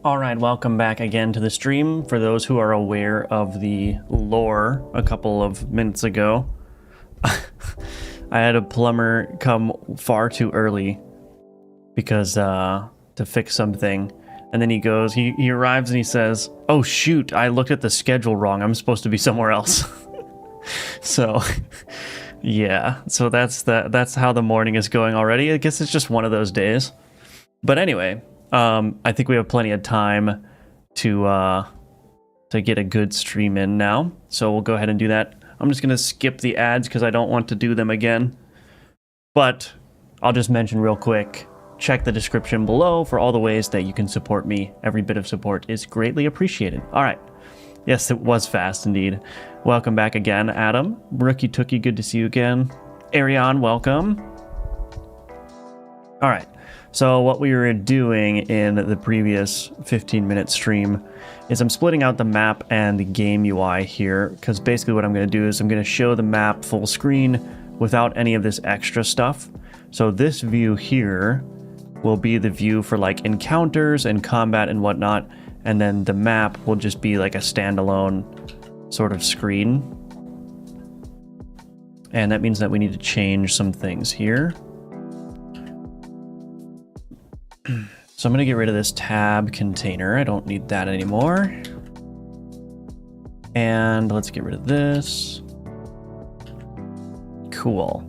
All right, welcome back again to the stream. For those who are aware of the lore a couple of minutes ago, I had a plumber come far too early because to fix something. And then he arrives and he says, "Oh shoot, I looked at the schedule wrong. I'm supposed to be somewhere else." So, yeah. So that's how the morning is going already. I guess it's just one of those days. But anyway, I think we have plenty of time to get a good stream in now. So we'll go ahead and do that. I'm just going to skip the ads because I don't want to do them again. But I'll just mention real quick, check the description below for all the ways that you can support me. Every bit of support is greatly appreciated. All right. Yes, it was fast indeed. Welcome back again, Adam. Rookie Tookie, good to see you again. Ariane, welcome. All right. So what we were doing in the previous 15-minute stream is I'm splitting out the map and the game UI here, because basically what I'm going to do is I'm going to show the map full screen without any of this extra stuff. So this view here will be the view for like encounters and combat and whatnot, and then the map will just be like a standalone sort of screen. And that means that we need to change some things here. So I'm going to get rid of this tab container. I don't need that anymore. And let's get rid of this. Cool.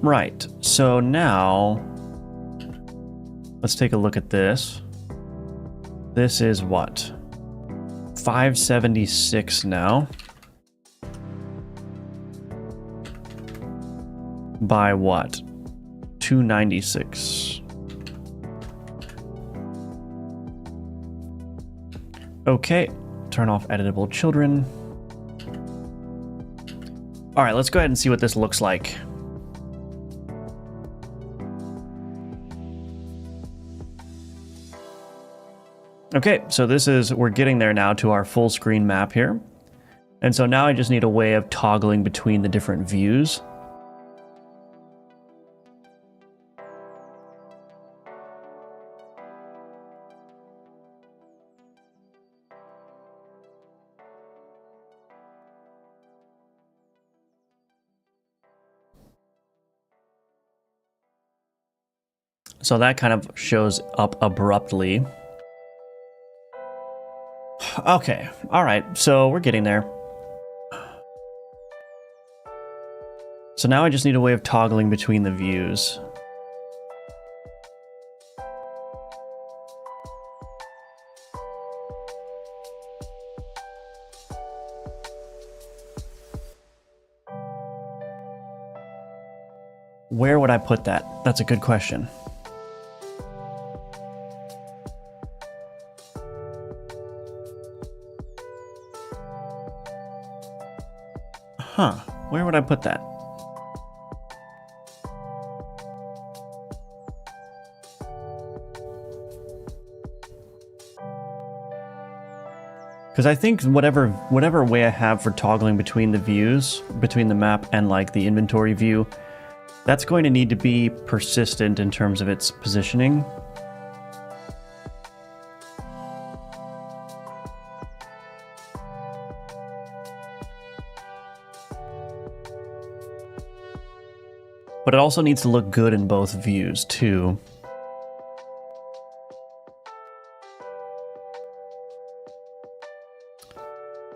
Right. So now let's take a look at this. This is what? 576 now. By what? 296. Okay, turn off editable children. All right, let's go ahead and see what this looks like. Okay, so we're getting there now to our full screen map here. And so now I just need a way of toggling between the different views. So that kind of shows up abruptly. Okay, all right, so we're getting there. So now I just need a way of toggling between the views. Where would I put that? That's a good question. Huh, where would I put that? Because I think whatever way I have for toggling between the views, between the map and like the inventory view, that's going to need to be persistent in terms of its positioning. But it also needs to look good in both views, too.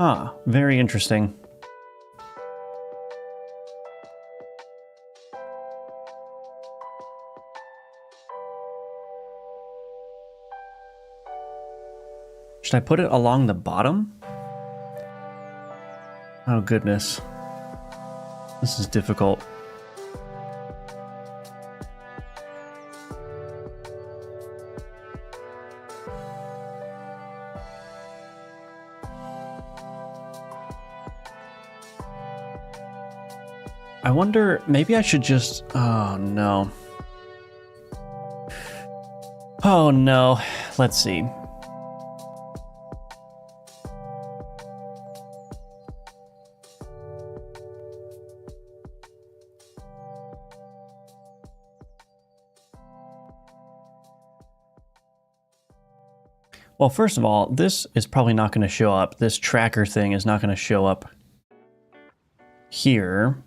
Ah, very interesting. Should I put it along the bottom? Oh, goodness. This is difficult. I wonder, maybe I should just... Oh, no. Oh, no. Let's see. Well, first of all, this is probably not going to show up. This tracker thing is not going to show up here.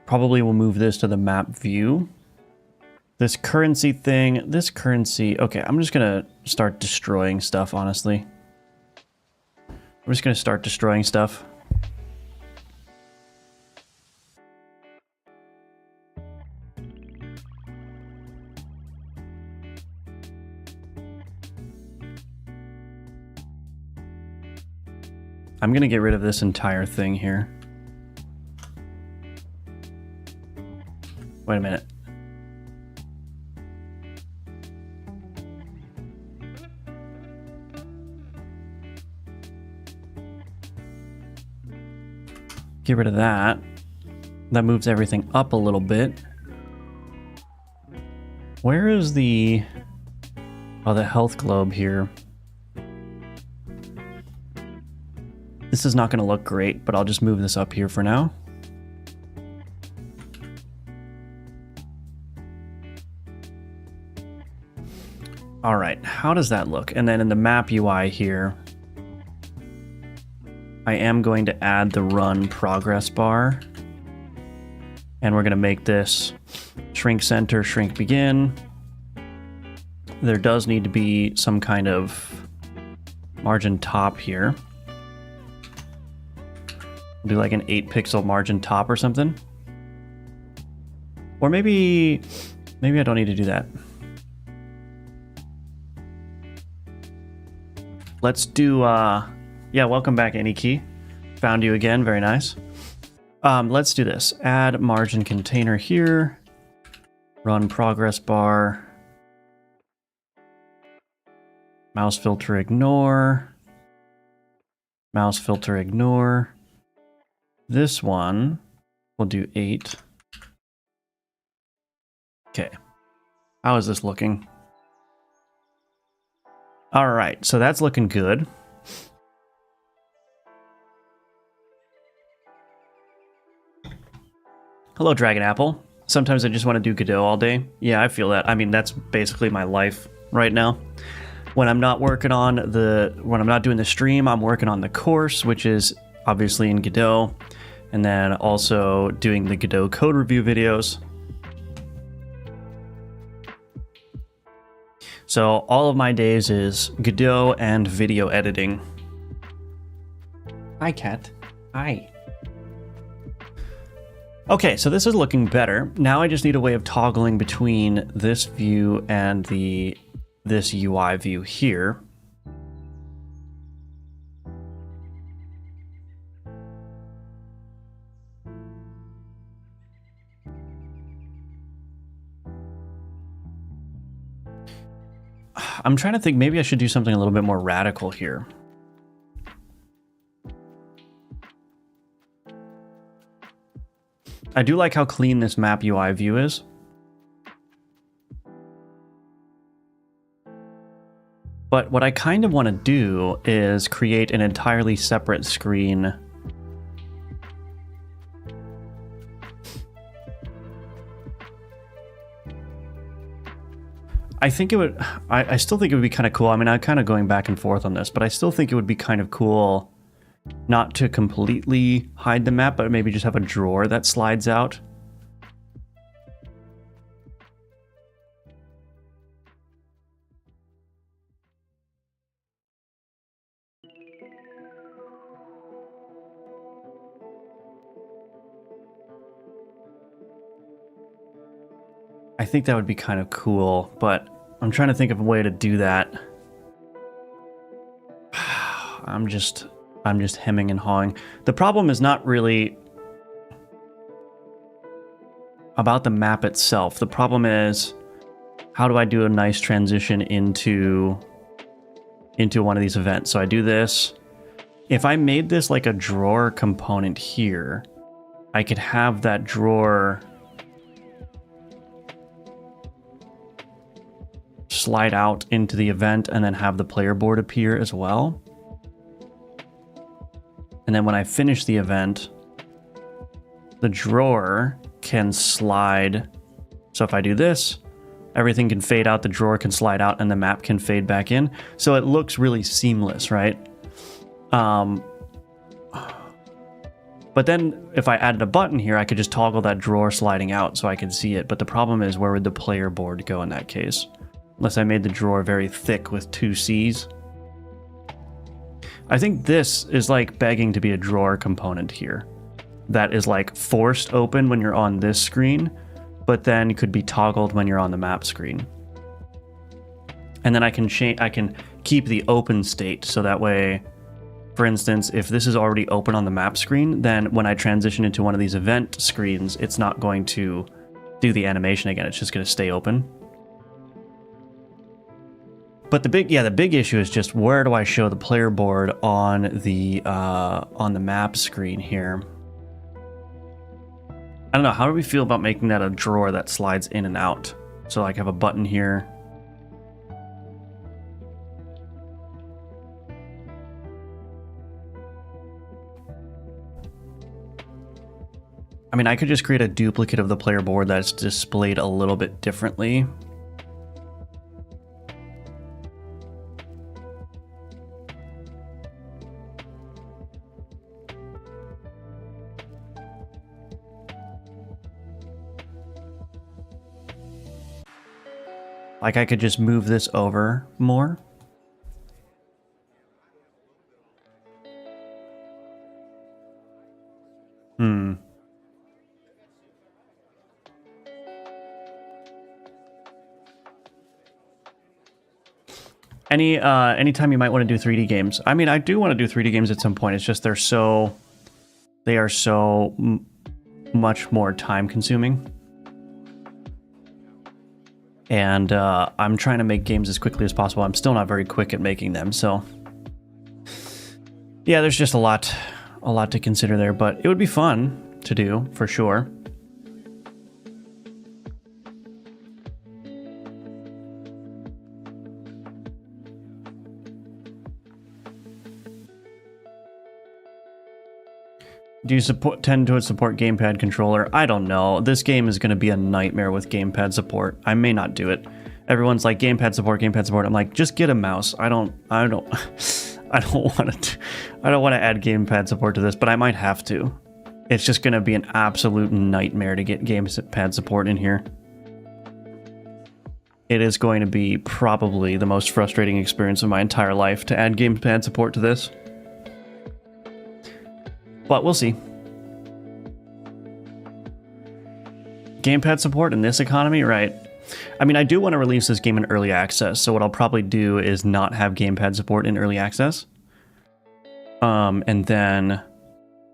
Probably we'll move this to the map view. This currency thing, okay, I'm just going to start destroying stuff, honestly. I'm just going to start destroying stuff. I'm going to get rid of this entire thing here. Wait a minute. Get rid of that. That moves everything up a little bit. Where is the... oh, the health globe here. This is not going to look great, but I'll just move this up here for now. All right, how does that look? And then in the map UI here, I am going to add the run progress bar. And we're going to make this shrink center, shrink begin. There does need to be some kind of margin top here. We'll do like an 8 pixel margin top or something. Or maybe I don't need to do that. Let's do, yeah, welcome back, Anykey. Found you again, very nice. Let's do this. Add margin container here. Run progress bar. Mouse filter ignore. Mouse filter ignore. This one, we'll do 8. Okay. How is this looking? All right, so that's looking good. Hello, Dragon Apple. Sometimes I just want to do Godot all day. Yeah, I feel that. I mean, that's basically my life right now. When I'm not working on when I'm not doing the stream, I'm working on the course, which is obviously in Godot, and then also doing the Godot code review videos. So all of my days is Godot and video editing. Hi, cat. Hi. Okay, so this is looking better. Now I just need a way of toggling between this view and this UI view here. I'm trying to think, maybe I should do something a little bit more radical here. I do like how clean this map UI view is. But what I kind of want to do is create an entirely separate screen. I think it would, I still think it would be kind of cool. I mean, I'm kind of going back and forth on this, but I still think it would be kind of cool not to completely hide the map, but maybe just have a drawer that slides out. I think that would be kind of cool, but I'm trying to think of a way to do that. I'm just hemming and hawing. The problem is not really about the map itself. The problem is, how do I do a nice transition into one of these events? So I do this. If I made this like a drawer component here, I could have that drawer slide out into the event and then have the player board appear as well. And then when I finish the event, the drawer can slide. So if I do this, Everything can fade out, the drawer can slide out, and the map can fade back in. So it looks really seamless, right? But then if I added a button here, I could just toggle that drawer sliding out so I could see it. But the problem is, where would the player board go in that case? Unless I made the drawer very thick with 2 C's. I think this is like begging to be a drawer component here. That is like forced open when you're on this screen, but then could be toggled when you're on the map screen. And then I can keep the open state, so that way, for instance, if this is already open on the map screen, then when I transition into one of these event screens, it's not going to do the animation again. It's just going to stay open. But the big issue is just, where do I show the player board on the map screen here? I don't know. How do we feel about making that a drawer that slides in and out? So like I have a button here. I mean, I could just create a duplicate of the player board that's displayed a little bit differently. Like I could just move this over more. Anytime you might want to do 3D games. I mean, I do want to do 3D games at some point. It's just they are so much more time consuming. And I'm trying to make games as quickly as possible. I'm still not very quick at making them, so yeah, there's just a lot to consider there, but it would be fun to do for sure. Do you tend to support gamepad controller? I don't know. This game is going to be a nightmare with gamepad support. I may not do it. Everyone's like, gamepad support, gamepad support. I'm like, just get a mouse. I don't I don't want to add gamepad support to this, but I might have to. It's just going to be an absolute nightmare to get gamepad support in here. It is going to be probably the most frustrating experience of my entire life to add gamepad support to this. But we'll see. Gamepad support in this economy, right? I mean, I do want to release this game in early access, so what I'll probably do is not have gamepad support in early access. And then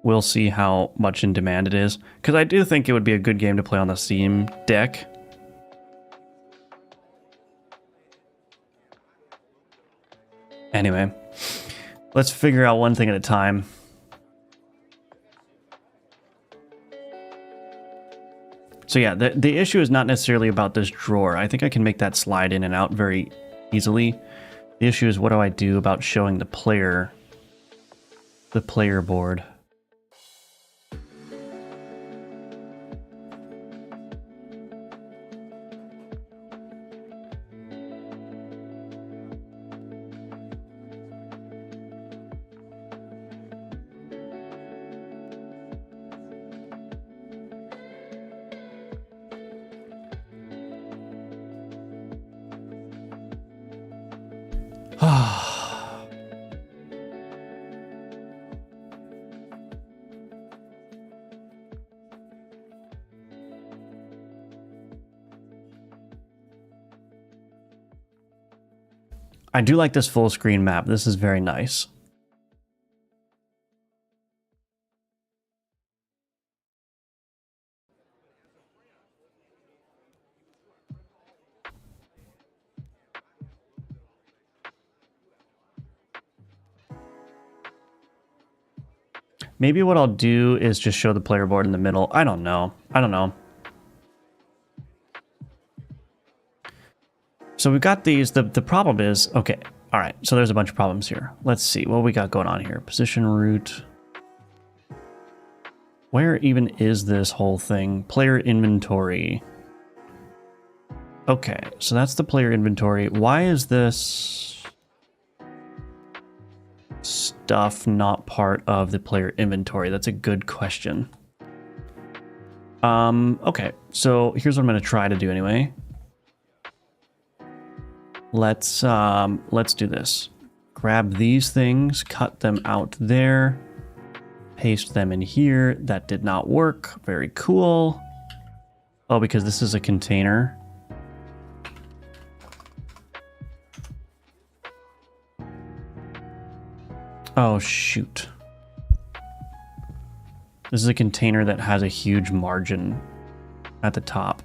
we'll see how much in demand it is. Because I do think it would be a good game to play on the Steam Deck. Anyway, let's figure out one thing at a time. So yeah, the issue is not necessarily about this drawer. I think I can make that slide in and out very easily. The issue is, what do I do about showing the player board? I do like this full screen map. This is very nice. Maybe what I'll do is just show the player board in the middle. I don't know. So we've got these. The problem is, okay, all right, so there's a bunch of problems here. Let's see what we got going on here. Position root. Where even is this whole thing? Player inventory. Okay, so that's the player inventory. Why is this stuff not part of the player inventory? That's a good question. Okay, so here's what I'm going to try to do anyway. Let's do this. Grab these things, cut them out there, paste them in here. That did not work. Very cool. Oh, because this is a container. Oh, shoot. This is a container that has a huge margin at the top.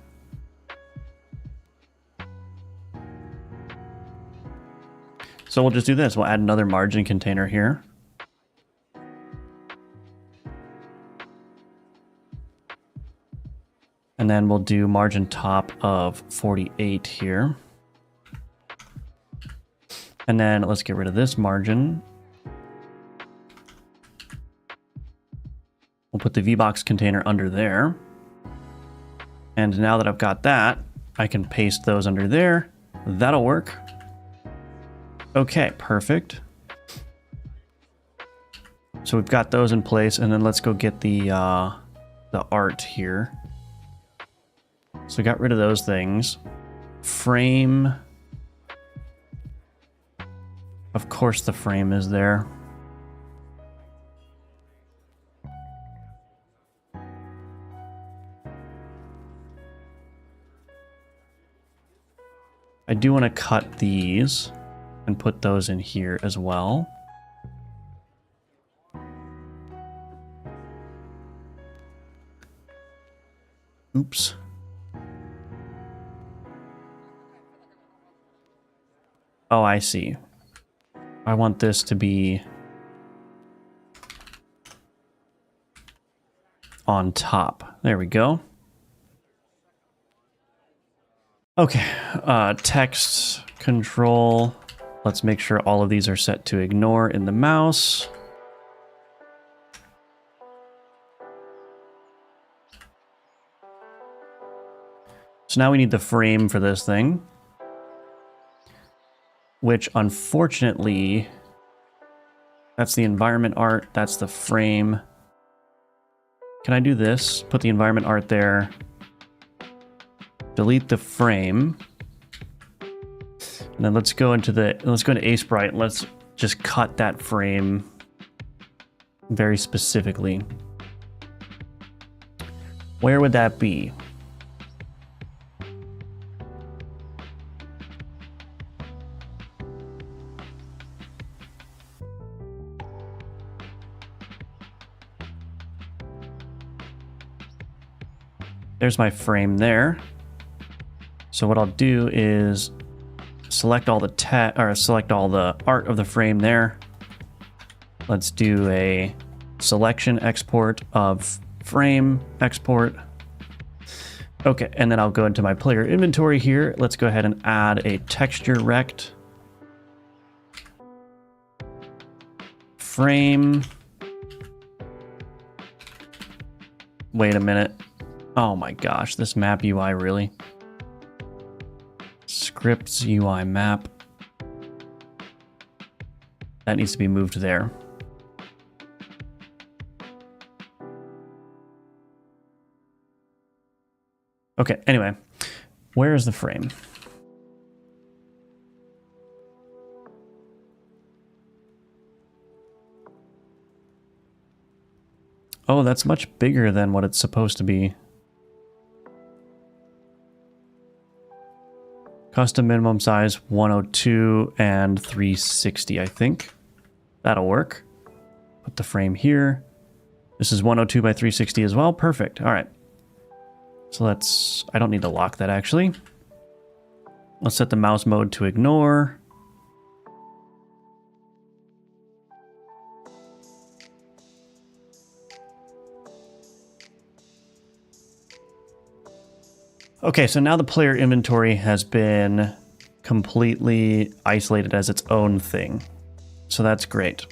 So we'll just do this. We'll add another margin container here. And then we'll do margin top of 48 here. And then let's get rid of this margin. We'll put the VBox container under there. And now that I've got that, I can paste those under there. That'll work. Okay, perfect. So we've got those in place, and then let's go get the art here. So we got rid of those things. Frame. Of course the frame is there. I do want to cut these and put those in here as well. Oops. Oh, I see. I want this to be on top. There we go. Okay, text control. Let's make sure all of these are set to ignore in the mouse. So now we need the frame for this thing, which unfortunately, that's the environment art, that's the frame. Can I do this? Put the environment art there. Delete the frame. And then let's go into Aseprite and let's just cut that frame very specifically. Where would that be? There's my frame there. So what I'll do is select all the art of the frame there. Let's do a selection export of frame export. Okay, and then I'll go into my player inventory here. Let's go ahead and add a texture rect. Frame. Wait a minute. Oh my gosh, this map UI really? Scripts UI map. That needs to be moved there. Okay, anyway, where is the frame? Oh, that's much bigger than what it's supposed to be. Custom minimum size 102 and 360, I think. That'll work. Put the frame here. This is 102 by 360 as well. Perfect. All right. So I don't need to lock that actually. Let's set the mouse mode to ignore. Okay, so now the player inventory has been completely isolated as its own thing. So that's great.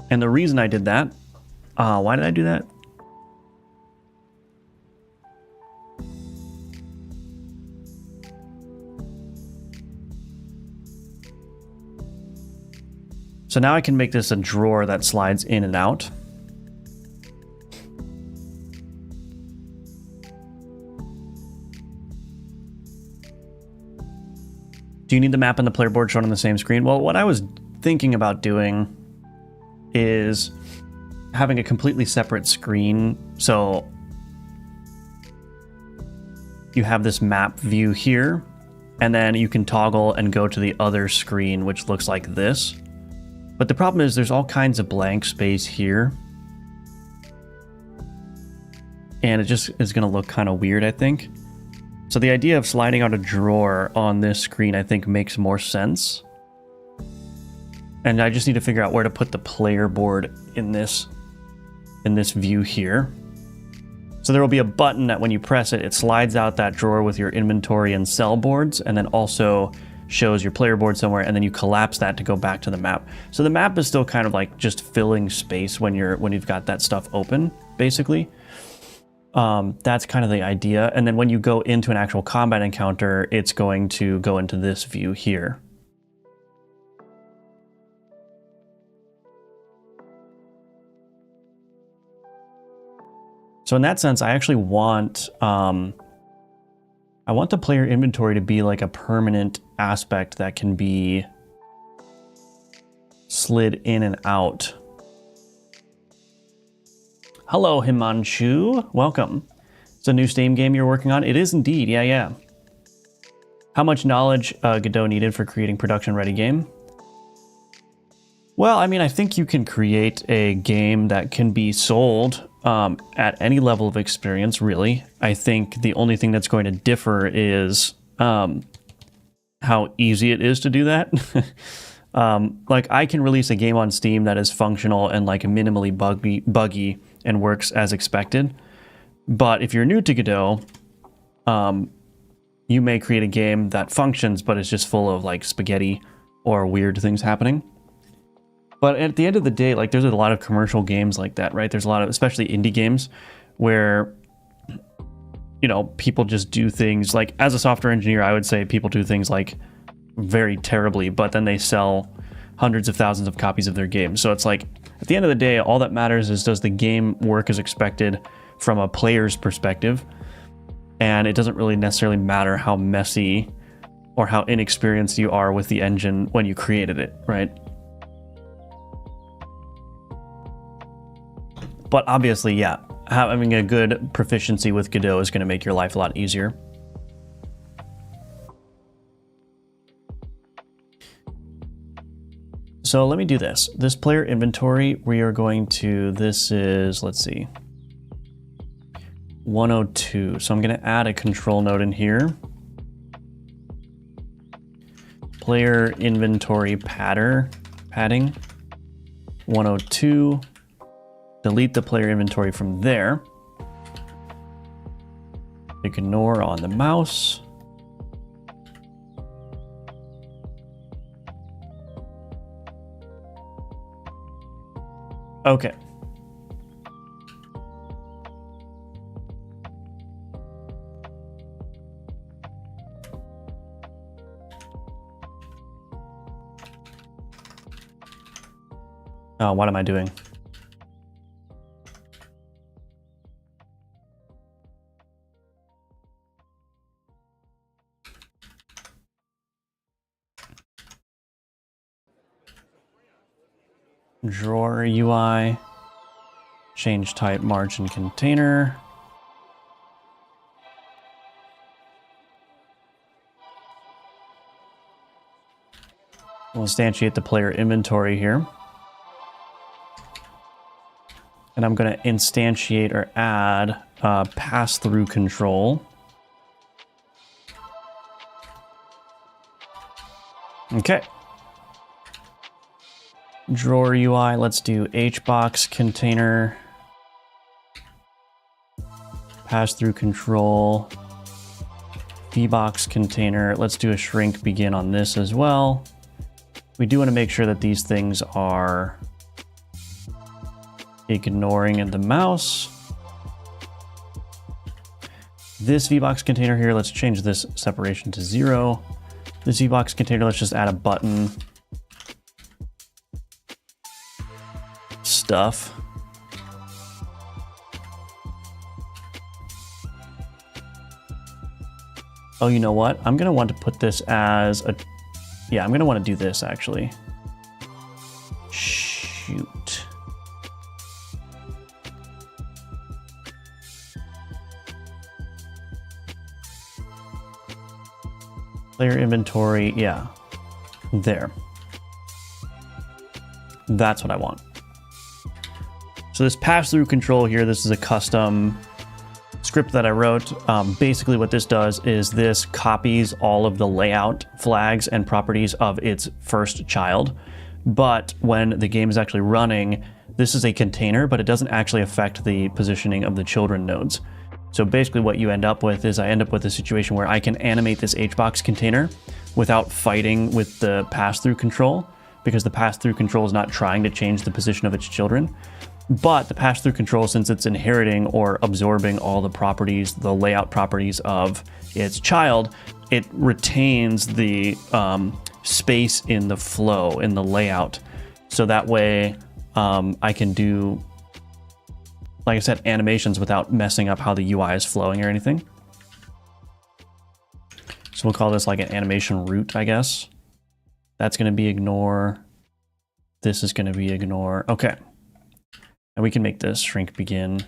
And the reason I did that, why did I do that? So now I can make this a drawer that slides in and out. Do you need the map and the player board shown on the same screen? Well, what I was thinking about doing is having a completely separate screen. So you have this map view here, and then you can toggle and go to the other screen, which looks like this. But the problem is there's all kinds of blank space here. And it just is going to look kind of weird, I think. So the idea of sliding out a drawer on this screen, I think, makes more sense. And I just need to figure out where to put the player board in this view here. So there will be a button that when you press it, it slides out that drawer with your inventory and cell boards, and then also shows your player board somewhere, and then you collapse that to go back to the map. So the map is still kind of like just filling space when you've got that stuff open, basically. That's kind of the idea. And then when you go into an actual combat encounter, it's going to go into this view here. So in that sense, I actually want the player inventory to be like a permanent aspect that can be slid in and out. Hello, Himanshu. Welcome. It's a new Steam game you're working on? It is indeed. Yeah. How much knowledge Godot needed for creating production-ready game? Well, I mean, I think you can create a game that can be sold at any level of experience, really. I think the only thing that's going to differ is how easy it is to do that. Like, I can release a game on Steam that is functional and like minimally buggy and works as expected. But if you're new to Godot, you may create a game that functions, but it's just full of like spaghetti or weird things happening. But at the end of the day, like, there's a lot of commercial games like that, right? There's a lot of, especially indie games, where, you know, people just do things like, as a software engineer, I would say people do things like very terribly, but then they sell hundreds of thousands of copies of their game. So it's like, at the end of the day, all that matters is, does the game work as expected from a player's perspective? And it doesn't really necessarily matter how messy or how inexperienced you are with the engine when you created it, right? But obviously, yeah, having a good proficiency with Godot is going to make your life a lot easier. So let me do this. This player inventory, we are going to, this is, let's see, 102. So I'm going to add a control node in here. Player inventory padding, 102. Delete the player inventory from there. Ignore on the mouse. Okay. Oh, what am I doing? Drawer UI, change type margin container. We'll instantiate the player inventory here. And I'm going to instantiate or add pass-through control. Okay. Drawer UI, let's do HBox container, pass-through control, VBox container. Let's do a shrink begin on this as well. We do want to make sure that these things are ignoring the mouse. This VBox container here, let's change this separation to 0. This VBox container, let's just add a button. stuff. Oh, you know what? I'm going to want to put this as a... Yeah, I'm going to want to do this, actually. Shoot. Player inventory, yeah. There. That's what I want. So this pass-through control here, this is a custom script that I wrote. Basically what this does is this copies all of the layout flags and properties of its first child. But when the game is actually running, this is a container, but it doesn't actually affect the positioning of the children nodes. So basically what you end up with is I end up with a situation where I can animate this HBox container without fighting with the pass-through control, because the pass-through control is not trying to change the position of its children. But the pass-through control, since it's inheriting or absorbing all the properties, the layout properties of its child, it retains the space in the flow, in the layout. So that way I can do, like I said, animations without messing up how the UI is flowing or anything. So we'll call this like an animation root, I guess. That's going to be ignore. This is going to be ignore. Okay. And we can make this shrink begin.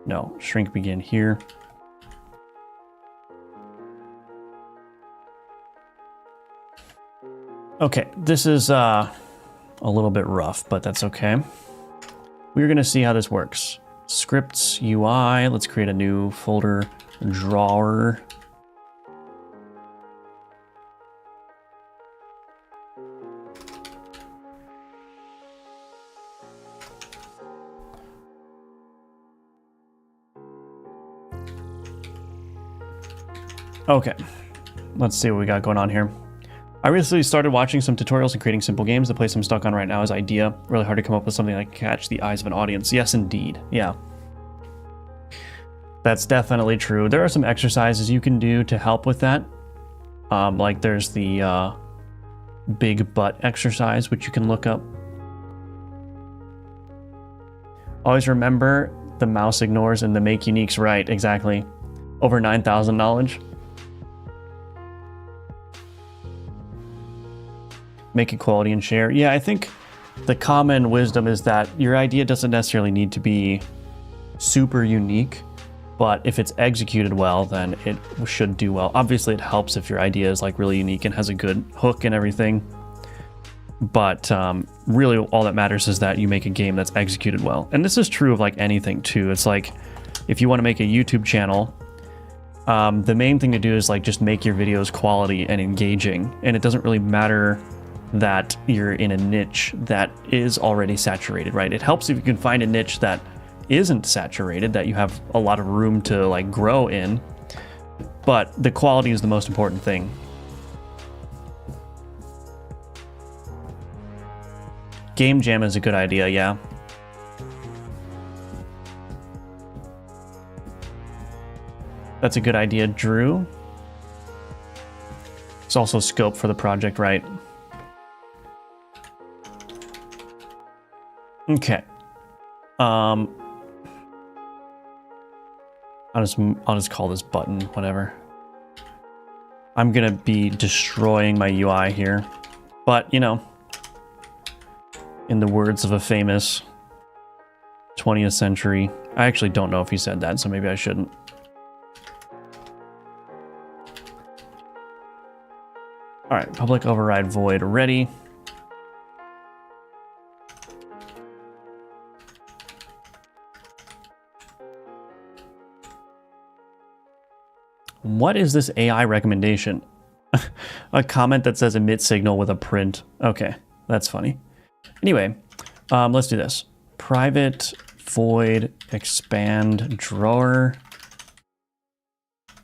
No, shrink begin here. Okay, this is a little bit rough, but that's okay. We're going to see how this works. Scripts, UI, let's create a new folder, drawer. Okay, let's see what we got going on here. I recently started watching some tutorials and creating simple games. The place I'm stuck on right now is idea. Really hard to come up with something that can catch the eyes of an audience. Yes, indeed. Yeah. That's definitely true. There are some exercises you can do to help with that. Like there's the big butt exercise, which you can look up. Always remember the mouse ignores and the make uniques right. Exactly. Over 9,000 knowledge. Make equality and share. Yeah, I think the common wisdom is that your idea doesn't necessarily need to be super unique, but if it's executed well, then it should do well. Obviously, it helps if your idea is like really unique and has a good hook and everything. But really, all that matters is that you make a game that's executed well. And this is true of like anything too. It's like if you want to make a YouTube channel, the main thing to do is like just make your videos quality and engaging. And it doesn't really matter that you're in a niche that is already saturated, right? It helps if you can find a niche that isn't saturated, that you have a lot of room to like grow in, but the quality is the most important thing. Game jam is a good idea, yeah. That's a good idea, Drew. It's also scope for the project, right? Okay. I'll just call this button, whatever. I'm gonna be destroying my UI here, but you know, in the words of a famous 20th century, I actually don't know if he said that, so maybe I shouldn't. All right, public override void ready. What is this AI recommendation? A comment that says emit signal with a print. Okay, that's funny. Anyway, let's do this. Private void expand drawer.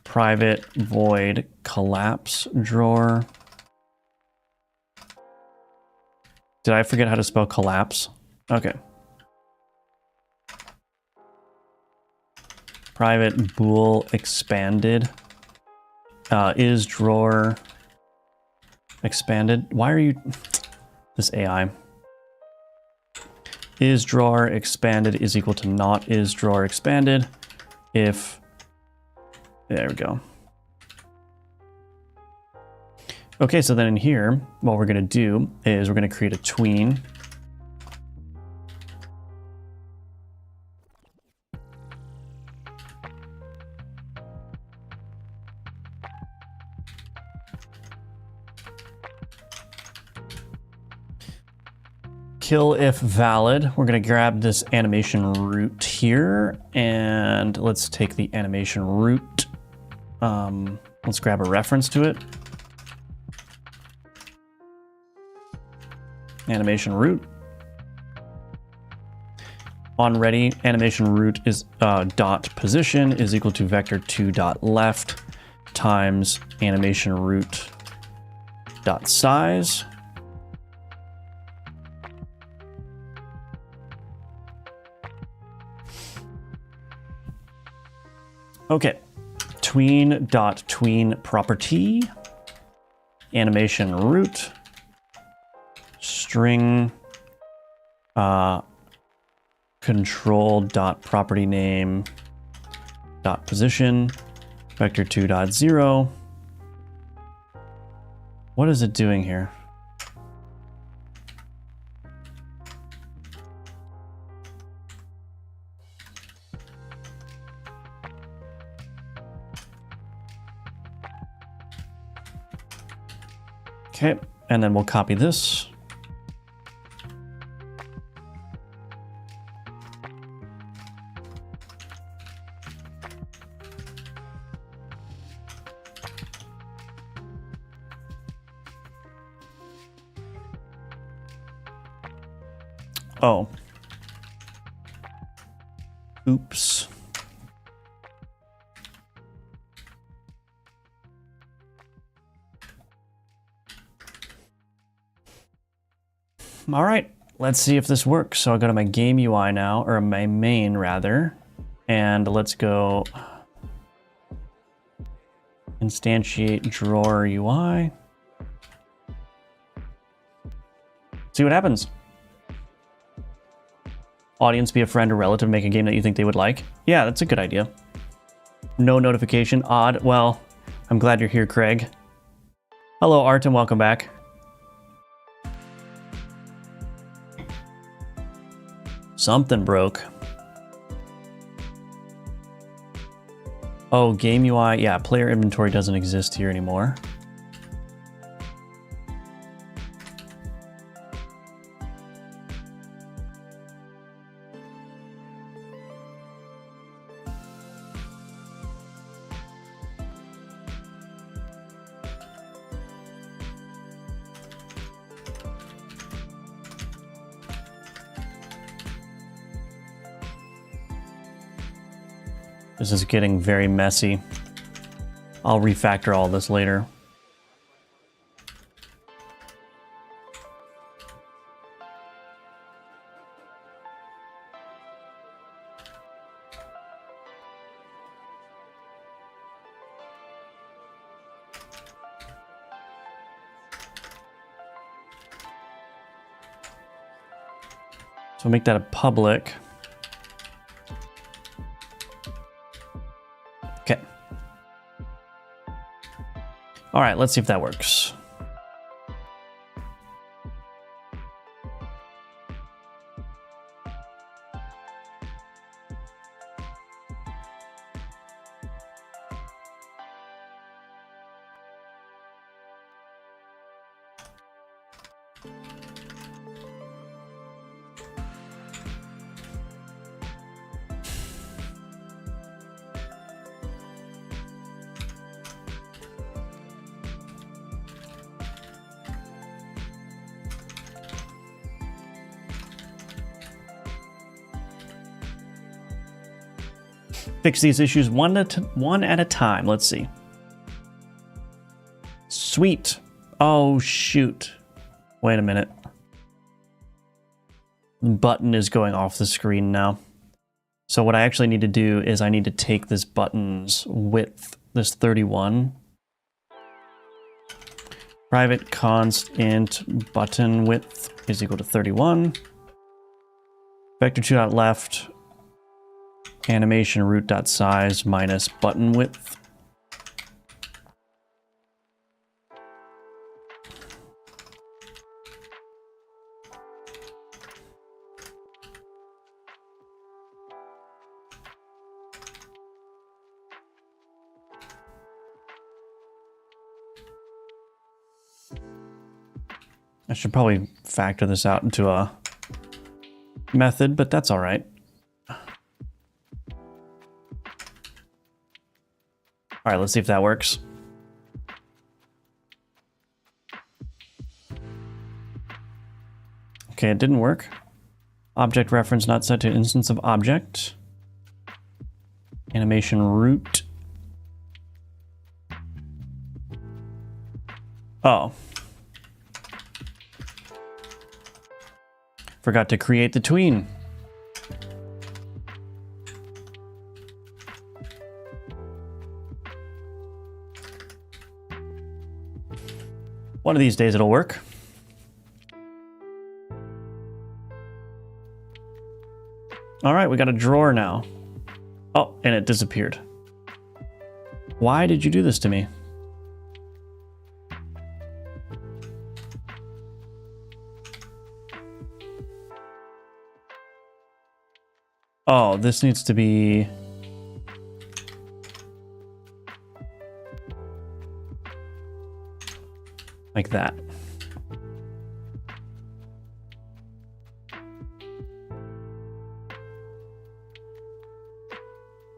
Private void collapse drawer. Did I forget how to spell collapse? Okay. Private bool expanded. Is drawer expanded? Why are you... This AI. is drawer expanded is equal to not is drawer expanded if, there we go. Okay, so then in here, what we're gonna do is we're gonna create a tween. Kill if valid. We're gonna grab this animation root here, and let's take the animation root. Let's grab a reference to it. Animation root. On ready, animation root is dot position is equal to vector2 dot left times animation root dot size. Okay, tween dot tween property, animation root, string, control dot property name dot position, vector2 dot 0. What is it doing here? Okay, and then we'll copy this. Oh. Oops. All right, let's see if this works. So I'll go to my game UI now, or my main rather, and let's go instantiate drawer UI. See what happens. Audience, be a friend or relative, make a game that you think they would like. Yeah, that's a good idea. No notification, odd. Well, I'm glad you're here, Craig. Hello, Art, and welcome back. Something broke. Oh, game UI. Yeah, player inventory doesn't exist here anymore. This is getting very messy. I'll refactor all this later. So make that a public. Okay. All right, let's see if that works. Fix these issues one at a time. Let's see. Sweet. Oh, shoot. Wait a minute. The button is going off the screen now. So what I actually need to do is I need to take this button's width, this 31. Private const int button width is equal to 31. Vector2.left, animation root.size minus button width. I should probably factor this out into a method, but that's all right. All right, let's see if that works. Okay, it didn't work. Object reference not set to instance of object. Animation root. Oh. Forgot to create the tween. One of these days it'll work. All right, we got a drawer now. Oh, and it disappeared. Why did you do this to me? Oh, this needs to be... like that.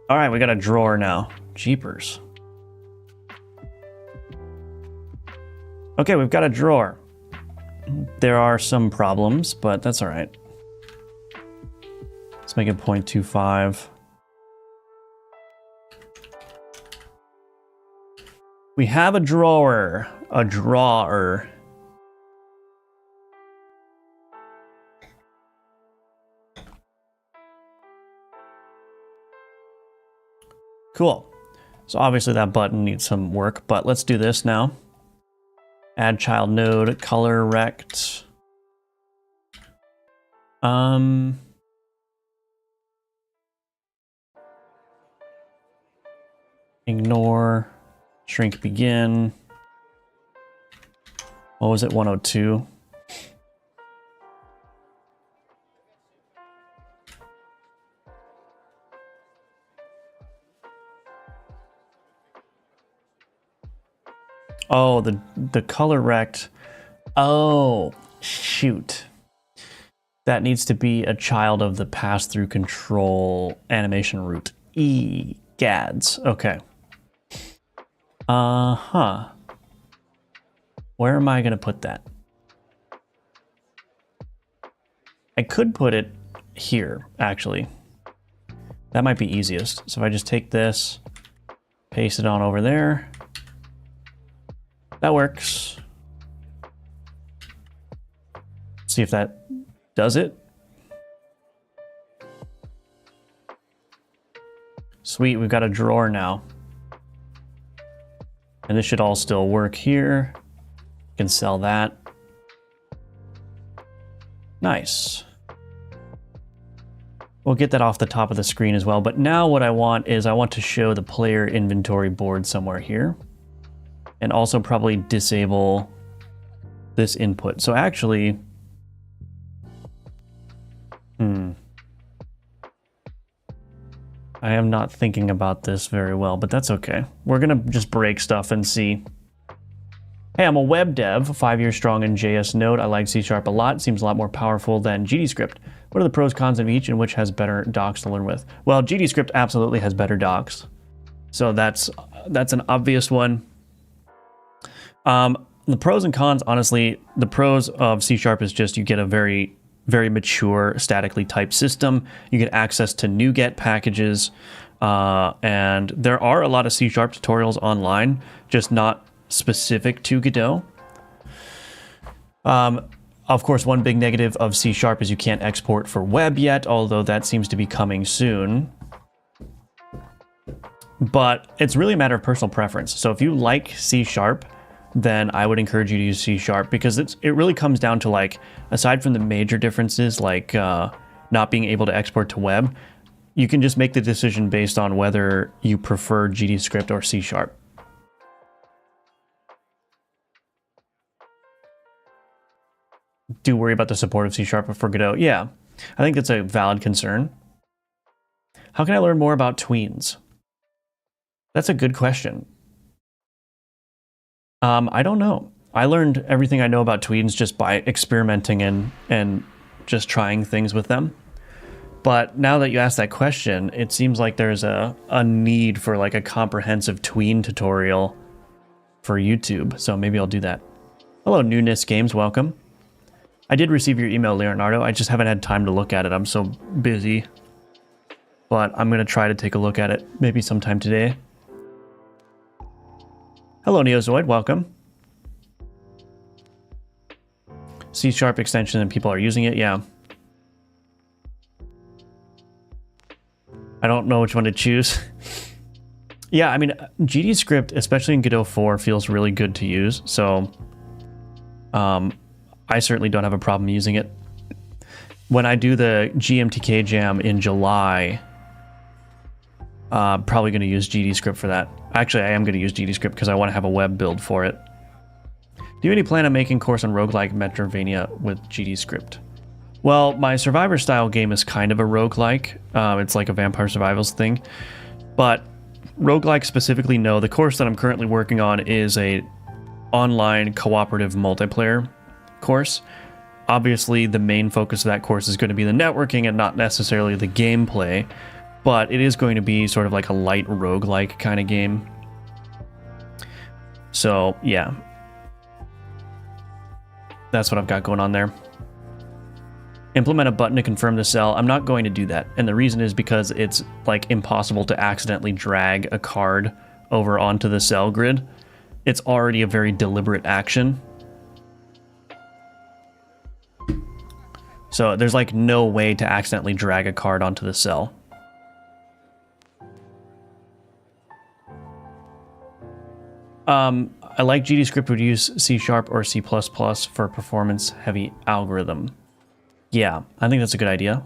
All right, we got a drawer now. Jeepers. Okay, we've got a drawer. There are some problems, but that's all right. Let's make it 0.25. We have a drawer. A drawer. Cool. So obviously that button needs some work, but let's do this now. Add child node, color rect. Ignore, shrink begin. What was it, 102? Oh, the color rect. Oh, shoot. That needs to be a child of the pass-through control animation root. Gads. Okay. Uh-huh. Where am I going to put that? I could put it here, actually. That might be easiest. So if I just take this, paste it on over there. That works. See if that does it. Sweet, we've got a drawer now. And this should all still work here. You can sell that. Nice. We'll get that off the top of the screen as well. But now what I want is I want to show the player inventory board somewhere here. And also probably disable this input. So actually, I am not thinking about this very well, but that's okay. We're gonna just break stuff and see. Hey, I'm a web dev, 5 years strong in JS Node. I like C# a lot. Seems a lot more powerful than GDScript. What are the pros, cons of each, and which has better docs to learn with? Well, GDScript absolutely has better docs. So that's an obvious one. The pros and cons, honestly, the pros of C# is just you get a very, very mature statically typed system. You get access to NuGet packages, and there are a lot of C# tutorials online, just not specific to Godot. Of course, one big negative of C# is you can't export for web yet, although that seems to be coming soon. But it's really a matter of personal preference. So if you like C#, then I would encourage you to use C# because it really comes down to, like, aside from the major differences like not being able to export to web, you can just make the decision based on whether you prefer GDScript or C#. Do worry about the support of C# for Godot. Yeah, I think that's a valid concern. How can I learn more about tweens? That's a good question. I don't know. I learned everything I know about tweens just by experimenting and just trying things with them. But now that you ask that question, it seems like there's a need for like a comprehensive tween tutorial for YouTube. So maybe I'll do that. Hello, Newness Games. Welcome. I did receive your email, Leonardo. I just haven't had time to look at it. I'm so busy. But I'm going to try to take a look at it maybe sometime today. Hello, Neozoid. Welcome. C# extension and people are using it. Yeah. I don't know which one to choose. Yeah, I mean, GDScript, especially in Godot 4, feels really good to use. So I certainly don't have a problem using it. When I do the GMTK Jam in July, probably going to use GDScript for that. Actually, I am going to use GDScript because I want to have a web build for it. Do you have any plan on making course on roguelike Metroidvania with GDScript? Well, my survivor style game is kind of a roguelike. It's like a vampire survivals thing. But roguelike specifically, no. The course that I'm currently working on is a online cooperative multiplayer course. Obviously, the main focus of that course is going to be the networking and not necessarily the gameplay. But it is going to be sort of like a light roguelike kind of game. So, yeah. That's what I've got going on there. Implement a button to confirm the cell. I'm not going to do that. And the reason is because it's like impossible to accidentally drag a card over onto the cell grid. It's already a very deliberate action. So there's like no way to accidentally drag a card onto the cell. I like GDScript would use C# or C++ for performance-heavy algorithm. Yeah, I think that's a good idea.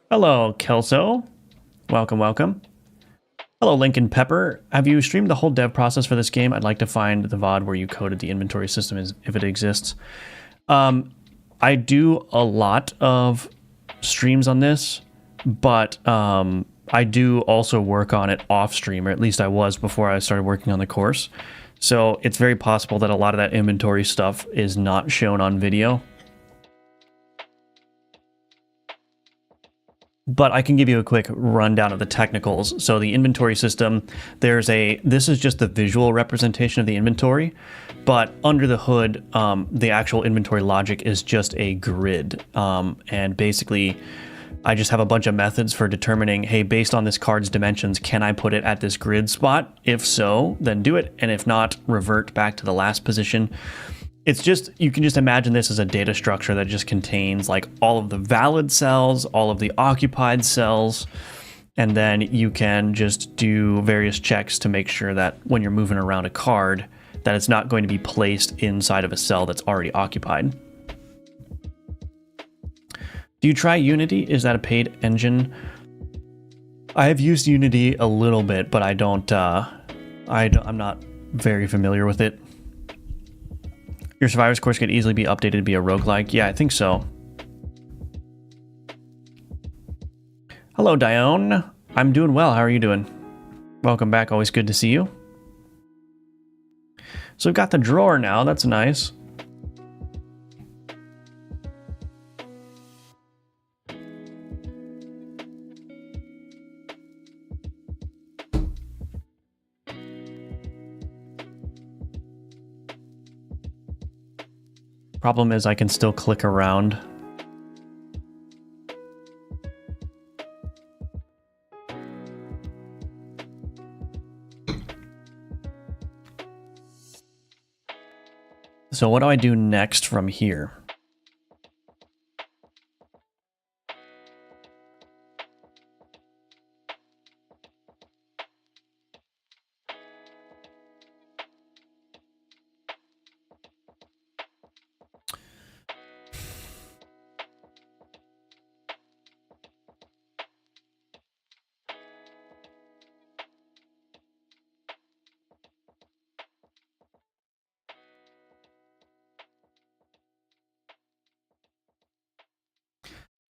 Hello, Kelso. Welcome, welcome. Hello, Lincoln Pepper. Have you streamed the whole dev process for this game? I'd like to find the VOD where you coded the inventory system if it exists. I do a lot of streams on this, but I do also work on it off stream, or at least I was before I started working on the course. So it's very possible that a lot of that inventory stuff is not shown on video. But I can give you a quick rundown of the technicals. So the inventory system, this is just the visual representation of the inventory, but under the hood, the actual inventory logic is just a grid. And basically, I just have a bunch of methods for determining, hey, based on this card's dimensions, can I put it at this grid spot? If so, then do it. And if not, revert back to the last position. It's just, you can just imagine this as a data structure that just contains like all of the valid cells, all of the occupied cells, and then you can just do various checks to make sure that when you're moving around a card, that it's not going to be placed inside of a cell that's already occupied. Do you try Unity? Is that a paid engine? I have used Unity a little bit, but I'm not very familiar with it. Your Survivors course could easily be updated to be a roguelike. Yeah, I think so. Hello, Dione. I'm doing well. How are you doing? Welcome back. Always good to see you. So we've got the drawer now. That's nice. Problem is I can still click around. So what do I do next from here?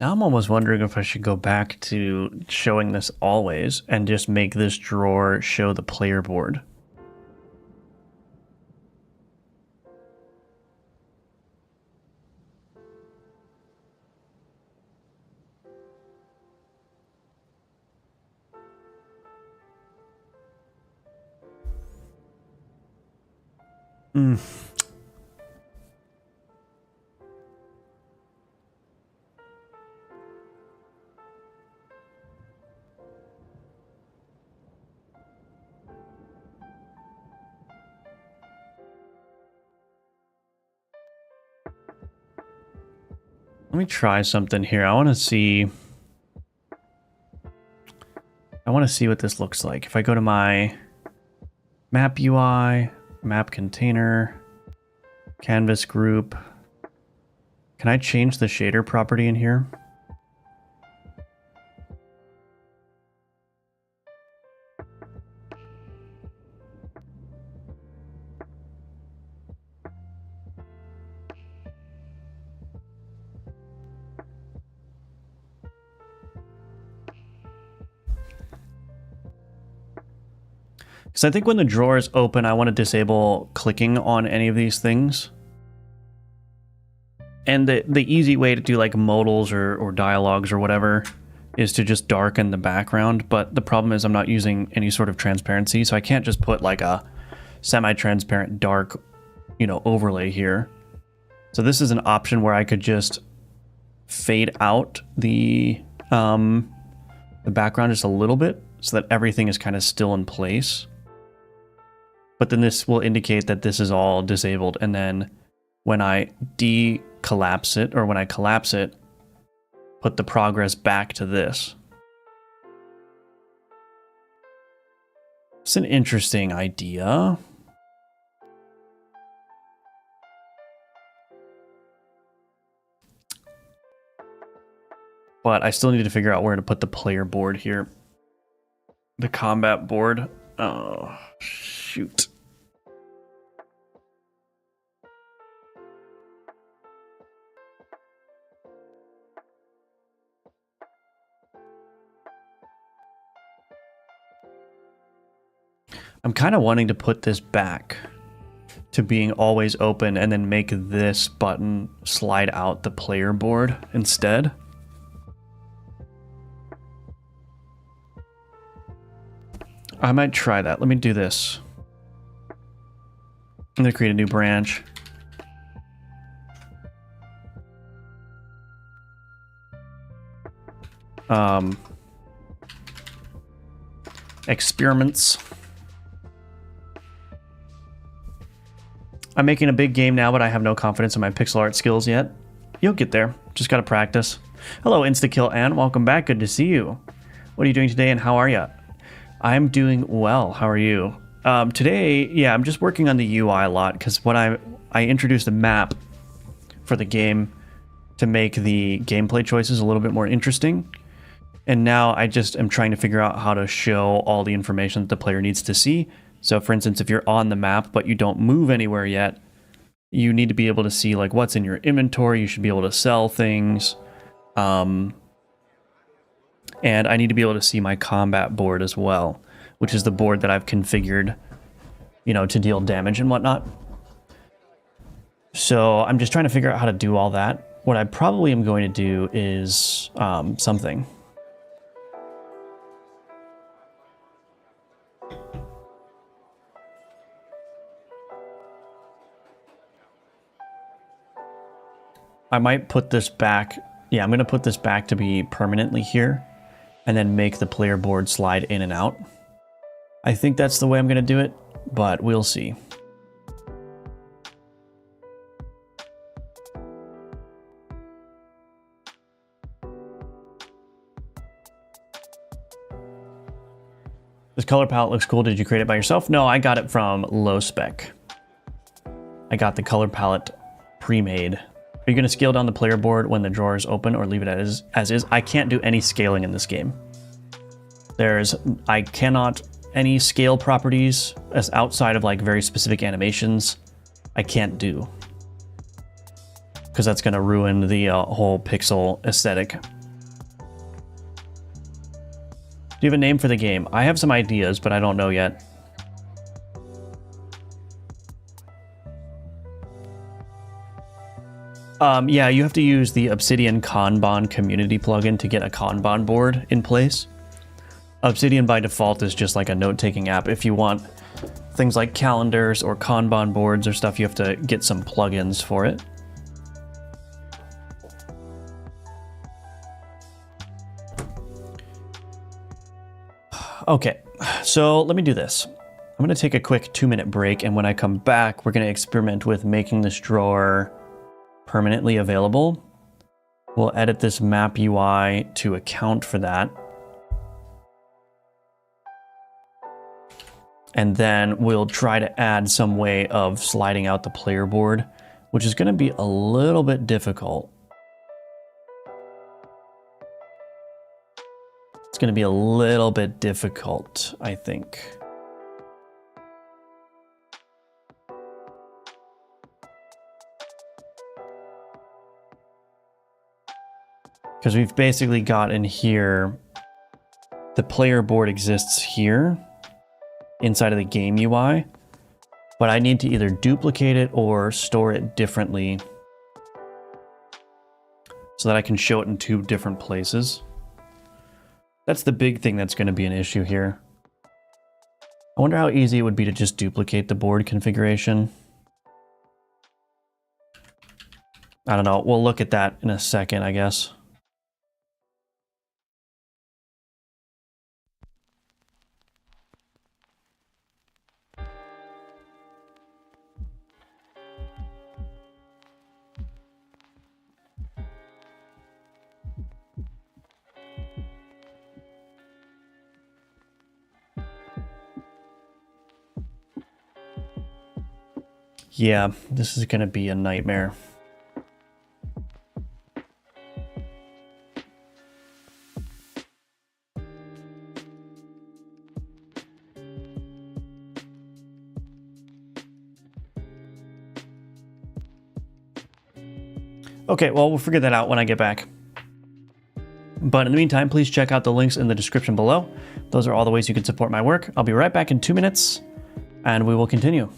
Now I'm almost wondering if I should go back to showing this always and just make this drawer show the player board. Let me try something here. I want to see what this looks like. If I go to my map UI, map container, canvas group, can I change the shader property in here? Because I think when the drawer is open, I want to disable clicking on any of these things. And the easy way to do like modals or dialogues or whatever is to just darken the background. But the problem is I'm not using any sort of transparency, so I can't just put like a semi-transparent dark, overlay here. So this is an option where I could just fade out the background just a little bit so that everything is kind of still in place. But then this will indicate that this is all disabled. And then when I collapse it, or when I collapse it, put the progress back to this. It's an interesting idea. But I still need to figure out where to put the player board here. The combat board. Oh, shoot. I'm kind of wanting to put this back to being always open and then make this button slide out the player board instead. I might try that. Let me do this. I'm going to create a new branch. Experiments. I'm making a big game now, but I have no confidence in my pixel art skills yet. You'll get there. Just gotta practice. Hello, Instakill Ann. Welcome back. Good to see you. What are you doing today and how are you? I'm doing well. How are you? Today, yeah, I'm just working on the UI a lot because what I introduced a map for the game to make the gameplay choices a little bit more interesting. And now I just am trying to figure out how to show all the information that the player needs to see. So for instance, if you're on the map, but you don't move anywhere yet, you need to be able to see like what's in your inventory. You should be able to sell things. And I need to be able to see my combat board as well, which is the board that I've configured, to deal damage and whatnot. So I'm just trying to figure out how to do all that. What I probably am going to do is something. I might put this back. Yeah, I'm going to put this back to be permanently here and then make the player board slide in and out. I think that's the way I'm going to do it, but we'll see. This color palette looks cool. Did you create it by yourself? No, I got it from Low Spec. I got the color palette pre-made. Are you going to scale down the player board when the drawer is open or leave it as is? I can't do any scaling in this game. I cannot, any scale properties as outside of like very specific animations, I can't do. Because that's going to ruin the whole pixel aesthetic. you have a name for the game? I have some ideas, but I don't know yet. Yeah, you have to use the Obsidian Kanban community plugin to get a Kanban board in place. Obsidian by default is just like a note-taking app. If you want things like calendars or Kanban boards or stuff, you have to get some plugins for it. Okay, so let me do this. I'm going to take a quick 2-minute break, and when I come back, we're going to experiment with making this drawer permanently available. We'll edit this map UI to account for that. And then we'll try to add some way of sliding out the player board, which is going to be a little bit difficult. It's going to be a little bit difficult, I think. Because we've basically got in here, the player board exists here inside of the game UI, but I need to either duplicate it or store it differently so that I can show it in 2 different places. That's the big thing that's going to be an issue here. I wonder how easy it would be to just duplicate the board configuration. I don't know. We'll look at that in a second, I guess. Yeah, this is going to be a nightmare. Okay, well, we'll figure that out when I get back. But in the meantime, please check out the links in the description below. Those are all the ways you can support my work. I'll be right back in 2 minutes, and we will continue.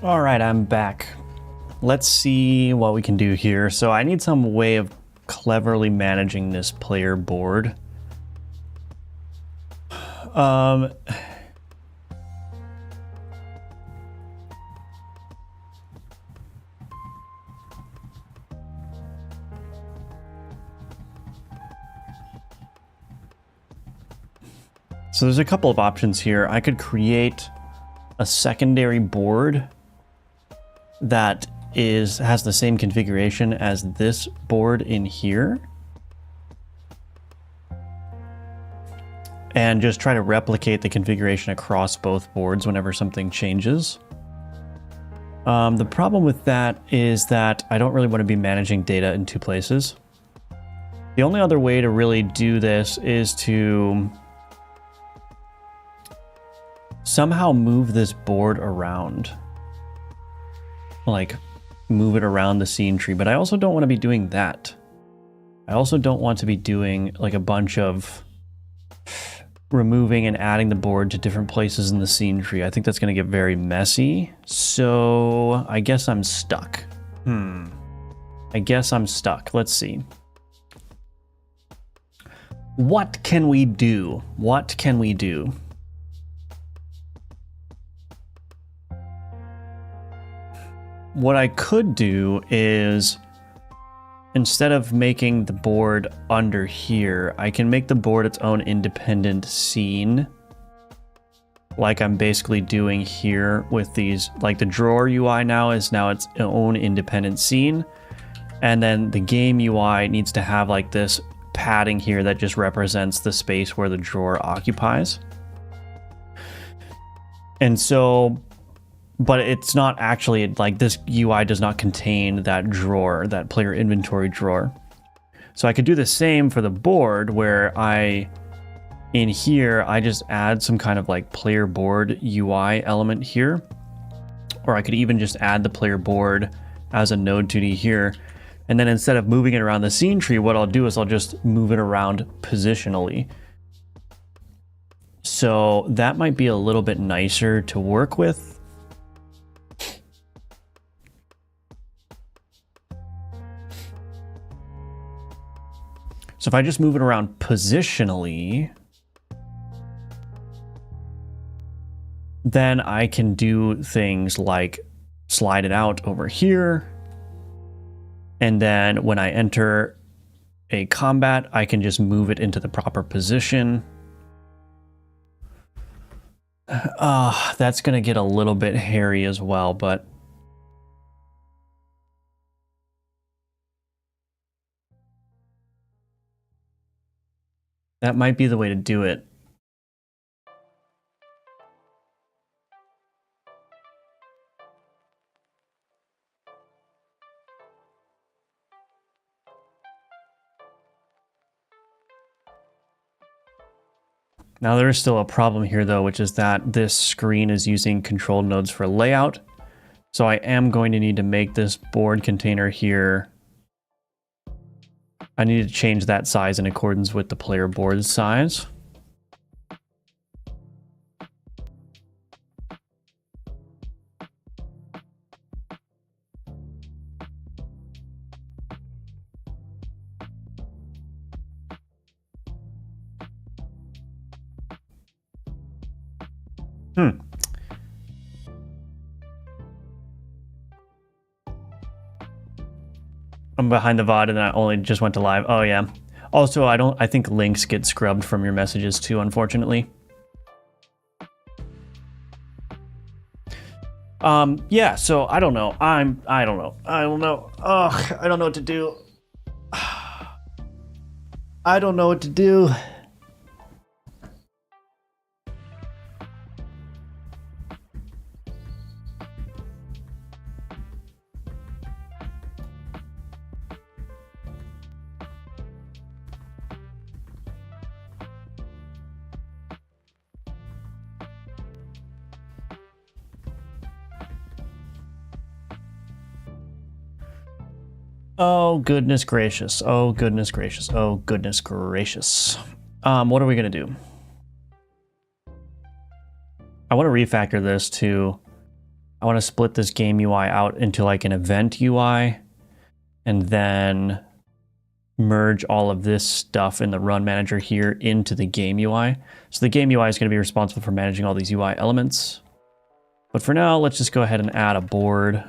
All right, I'm back. Let's see what we can do here. So I need some way of cleverly managing this player board. So there's a couple of options here. I could create a secondary board that has the same configuration as this board in here, and just try to replicate the configuration across both boards whenever something changes. The problem with that is that I don't really want to be managing data in two places. The only other way to really do this is to somehow move this board around. Like, move it around the scene tree, but I also don't want to be doing that. I also don't want to be doing like a bunch of removing and adding the board to different places in the scene tree. I think that's going to get very messy. So I guess I'm stuck. I guess I'm stuck. Let's see. What can we do? What can we do? What I could do is, instead of making the board under here, I can make the board its own independent scene, like I'm basically doing here with these. Like the drawer UI now is its own independent scene, and then the game UI needs to have like this padding here that just represents the space where the drawer occupies. And so, but it's not actually, like, this UI does not contain that drawer, that player inventory drawer. So I could do the same for the board, where in here, I just add some kind of like player board UI element here. Or I could even just add the player board as a node 2D here. And then instead of moving it around the scene tree, what I'll do is I'll just move it around positionally. So that might be a little bit nicer to work with. So if I just move it around positionally, then I can do things like slide it out over here. And then when I enter a combat, I can just move it into the proper position. That's going to get a little bit hairy as well, but that might be the way to do it. Now there is still a problem here though, which is that this screen is using control nodes for layout. So I am going to need to make this board container here. I need to change that size in accordance with the player board size. I'm behind the VOD and I only just went to live. Oh yeah. Also, I think links get scrubbed from your messages too, unfortunately. Yeah, so I don't know. I don't know. Ugh, I don't know what to do. I don't know what to do. Oh, goodness gracious. Oh, goodness gracious. Oh, goodness gracious. What are we going to do? I want to refactor this to I want to split this game UI out into like an event UI and then merge all of this stuff in the run manager here into the game UI. So the game UI is going to be responsible for managing all these UI elements. But for now, let's just go ahead and add a board.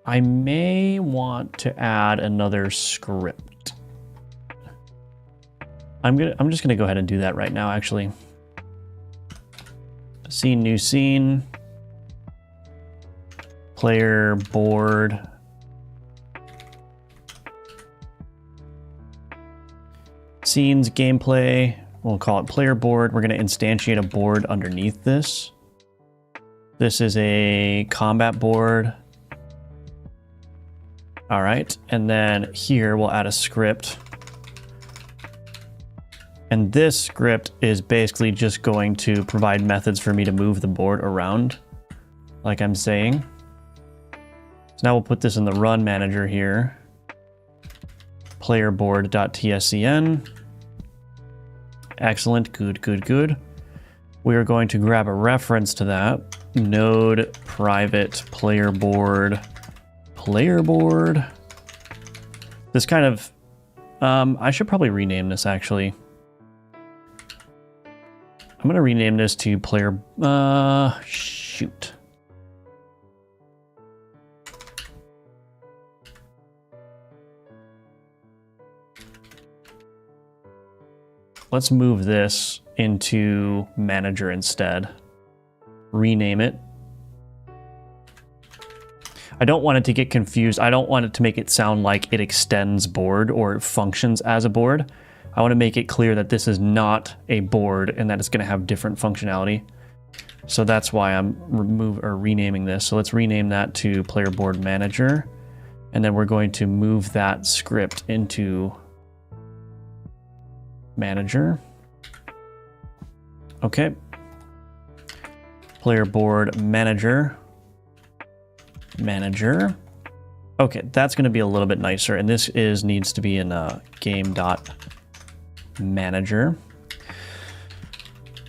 I may want to add another script. I'm just gonna go ahead and do that right now, actually. Scene, new scene. Player board. Scenes, gameplay. We'll call it player board. We're gonna instantiate a board underneath this. This is a combat board. All right, and then here we'll add a script. And this script is basically just going to provide methods for me to move the board around, like I'm saying. So now we'll put this in the run manager here. Playerboard.tscn. Excellent, good, good, good. We are going to grab a reference to that. Node private playerboard. Playerboard. This kind of, I should probably rename this actually. I'm gonna rename this to player, shoot. Let's move this into manager instead. Rename it. I don't want it to get confused. I don't want it to make it sound like it extends board or it functions as a board. I want to make it clear that this is not a board and that it's going to have different functionality. So that's why I'm renaming this. So let's rename that to player board manager. And then we're going to move that script into manager. Okay. Player board manager. Manager. Okay, that's going to be a little bit nicer, and this needs to be in game.manager.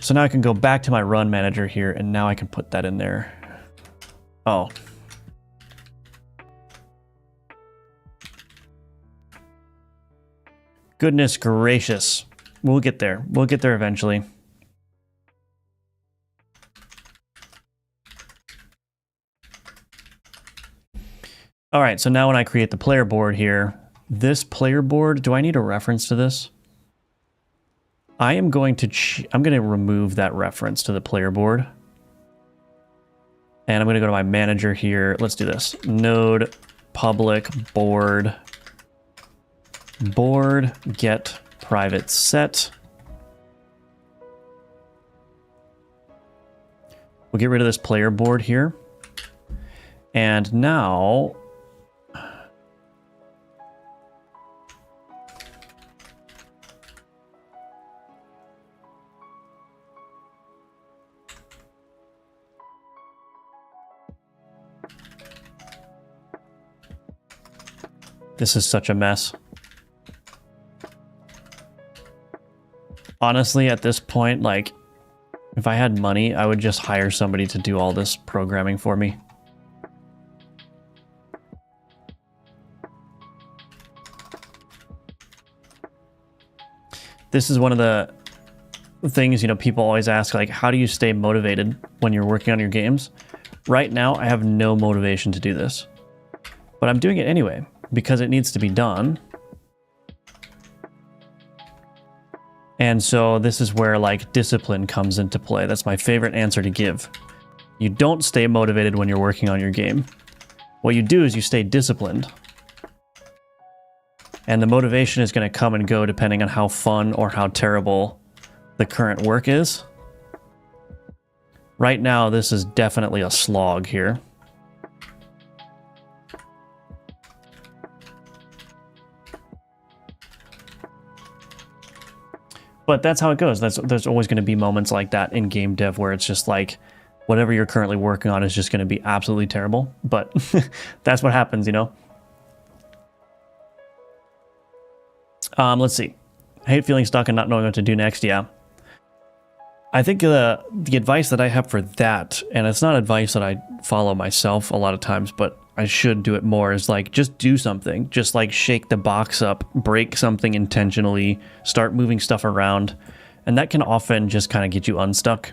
So now I can go back to my run manager here, and now I can put that in there. Oh. Goodness gracious. We'll get there. We'll get there eventually. All right, so now when I create the player board here, this player board, do I need a reference to this? I'm going to remove that reference to the player board. And I'm going to go to my manager here. Let's do this. Node public board get private set. We'll get rid of this player board here. And now this is such a mess. Honestly, at this point, like, if I had money, I would just hire somebody to do all this programming for me. This is one of the things, you know, people always ask, like, how do you stay motivated when you're working on your games? Right now, I have no motivation to do this, but I'm doing it anyway because it needs to be done. And so this is where, like, discipline comes into play. That's my favorite answer to give. You don't stay motivated when you're working on your game. What you do is you stay disciplined. And the motivation is going to come and go depending on how fun or how terrible the current work is. Right now, this is definitely a slog here. But that's how it goes. There's always going to be moments like that in game dev where it's just like, whatever you're currently working on is just going to be absolutely terrible. But that's what happens, you know? Let's see. Hate feeling stuck and not knowing what to do next. Yeah. I think the advice that I have for that, and it's not advice that I follow myself a lot of times, but I should do it more, is like, just do something. Just like shake the box up, break something intentionally, start moving stuff around. And that can often just kind of get you unstuck.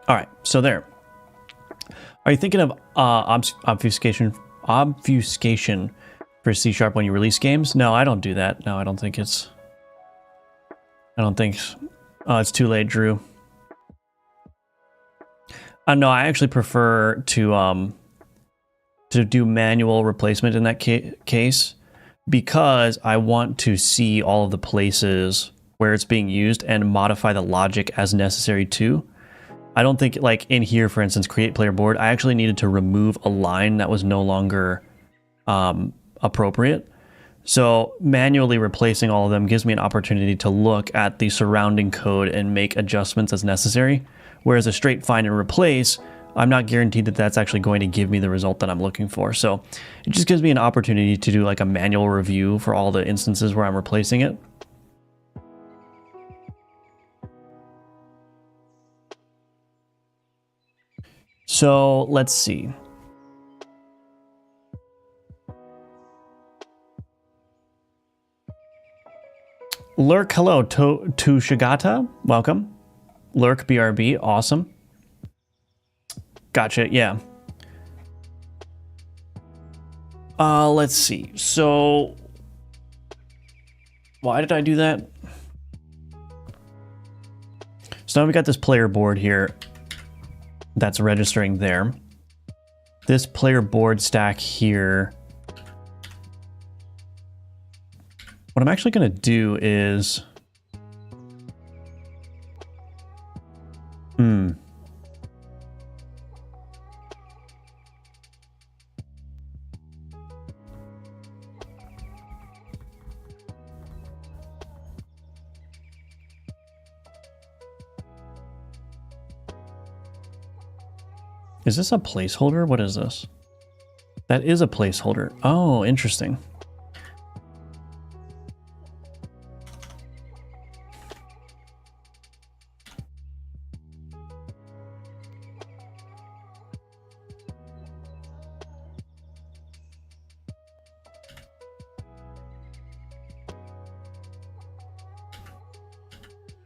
All right, so there. Are you thinking of obfuscation for C# when you release games? No, I don't do that. No, I don't think it's... Oh, it's too late, Drew. No, I actually prefer to do manual replacement in that case, because I want to see all of the places where it's being used and modify the logic as necessary too. I don't think, like in here, for instance, create player board, I actually needed to remove a line that was no longer appropriate. So manually replacing all of them gives me an opportunity to look at the surrounding code and make adjustments as necessary. Whereas a straight find and replace, I'm not guaranteed that that's actually going to give me the result that I'm looking for. So it just gives me an opportunity to do like a manual review for all the instances where I'm replacing it. So let's see. Lurk, hello, to Shigata, welcome. Lurk, BRB, awesome. Gotcha, yeah. Let's see. So, why did I do that? So now we got this player board here that's registering there. This player board stack here. What I'm actually going to do is... Is this a placeholder? What is this? That is a placeholder. Oh, interesting.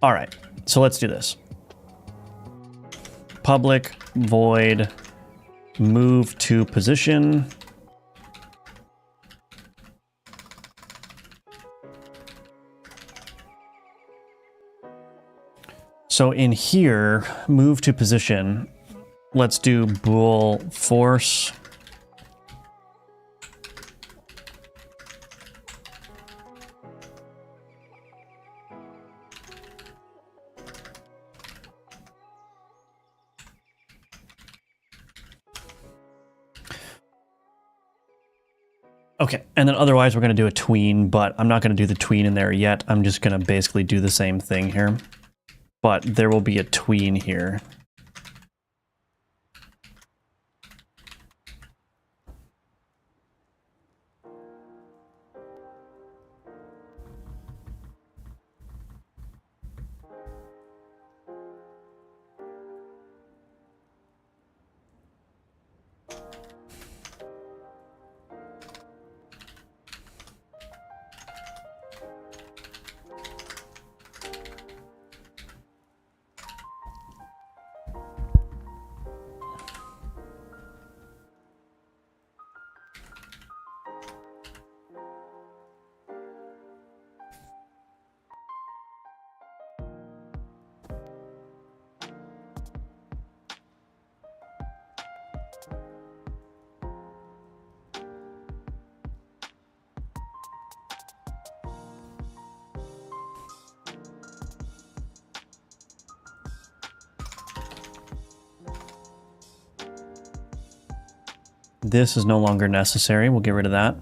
All right, so let's do this. Public void move to position. So in here, move to position, let's do bool force. Okay, and then otherwise we're going to do a tween, but I'm not going to do the tween in there yet. I'm just going to basically do the same thing here. But there will be a tween here. This is no longer necessary. We'll get rid of that.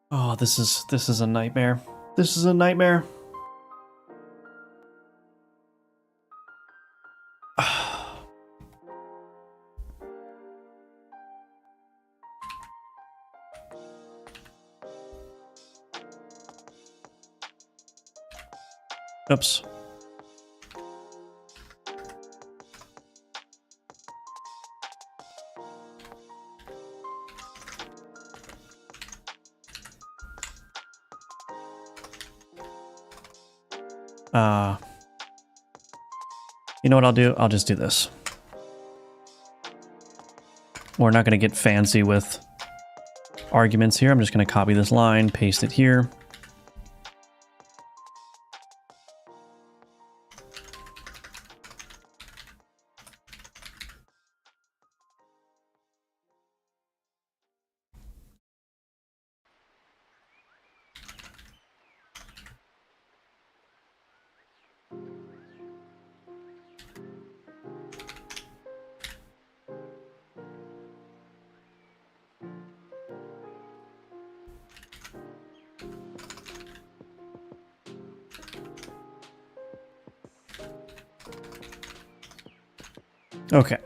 Oh, this is a nightmare. This is a nightmare. Oops. You know what I'll do? I'll just do this. We're not going to get fancy with arguments here. I'm just going to copy this line, paste it here. Okay.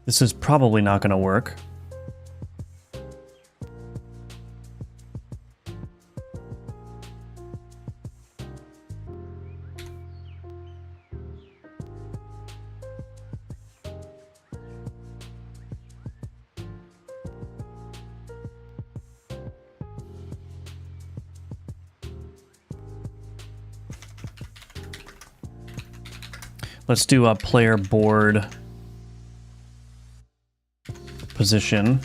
This is probably not going to work. Let's do a player board position.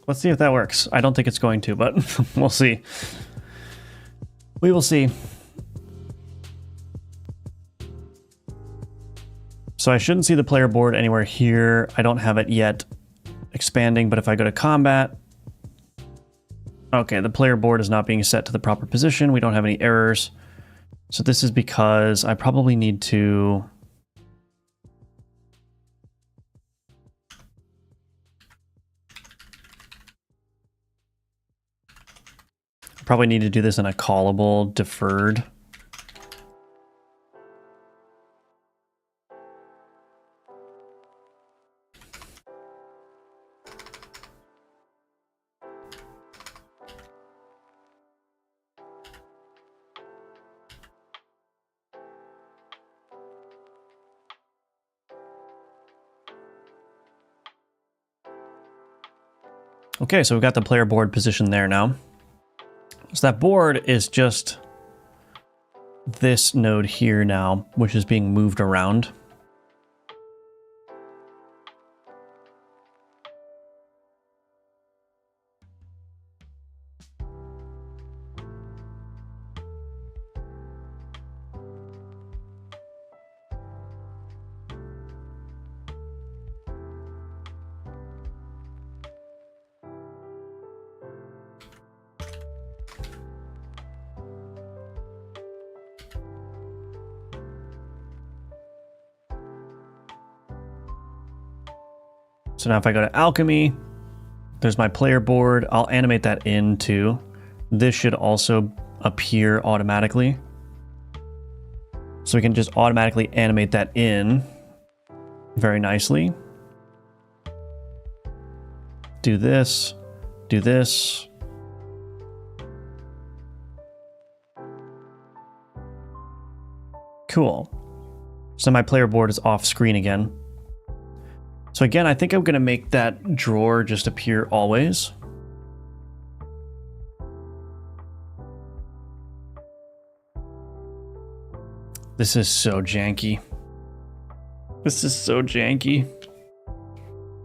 Let's see if that works. I don't think it's going to, but we'll see. We will see. So I shouldn't see the player board anywhere here. I don't have it yet expanding, but if I go to combat, okay, the player board is not being set to the proper position. We don't have any errors. So this is because I probably need to... Probably need to do this in a callable deferred. Okay, so we've got the player board position there now. So that board is just this node here now, which is being moved around. So now if I go to alchemy, there's my player board. I'll animate that in too. This should also appear automatically. So we can just automatically animate that in very nicely. Do this, do this. Cool. So my player board is off screen again. So again, I think I'm going to make that drawer just appear always. This is so janky. This is so janky.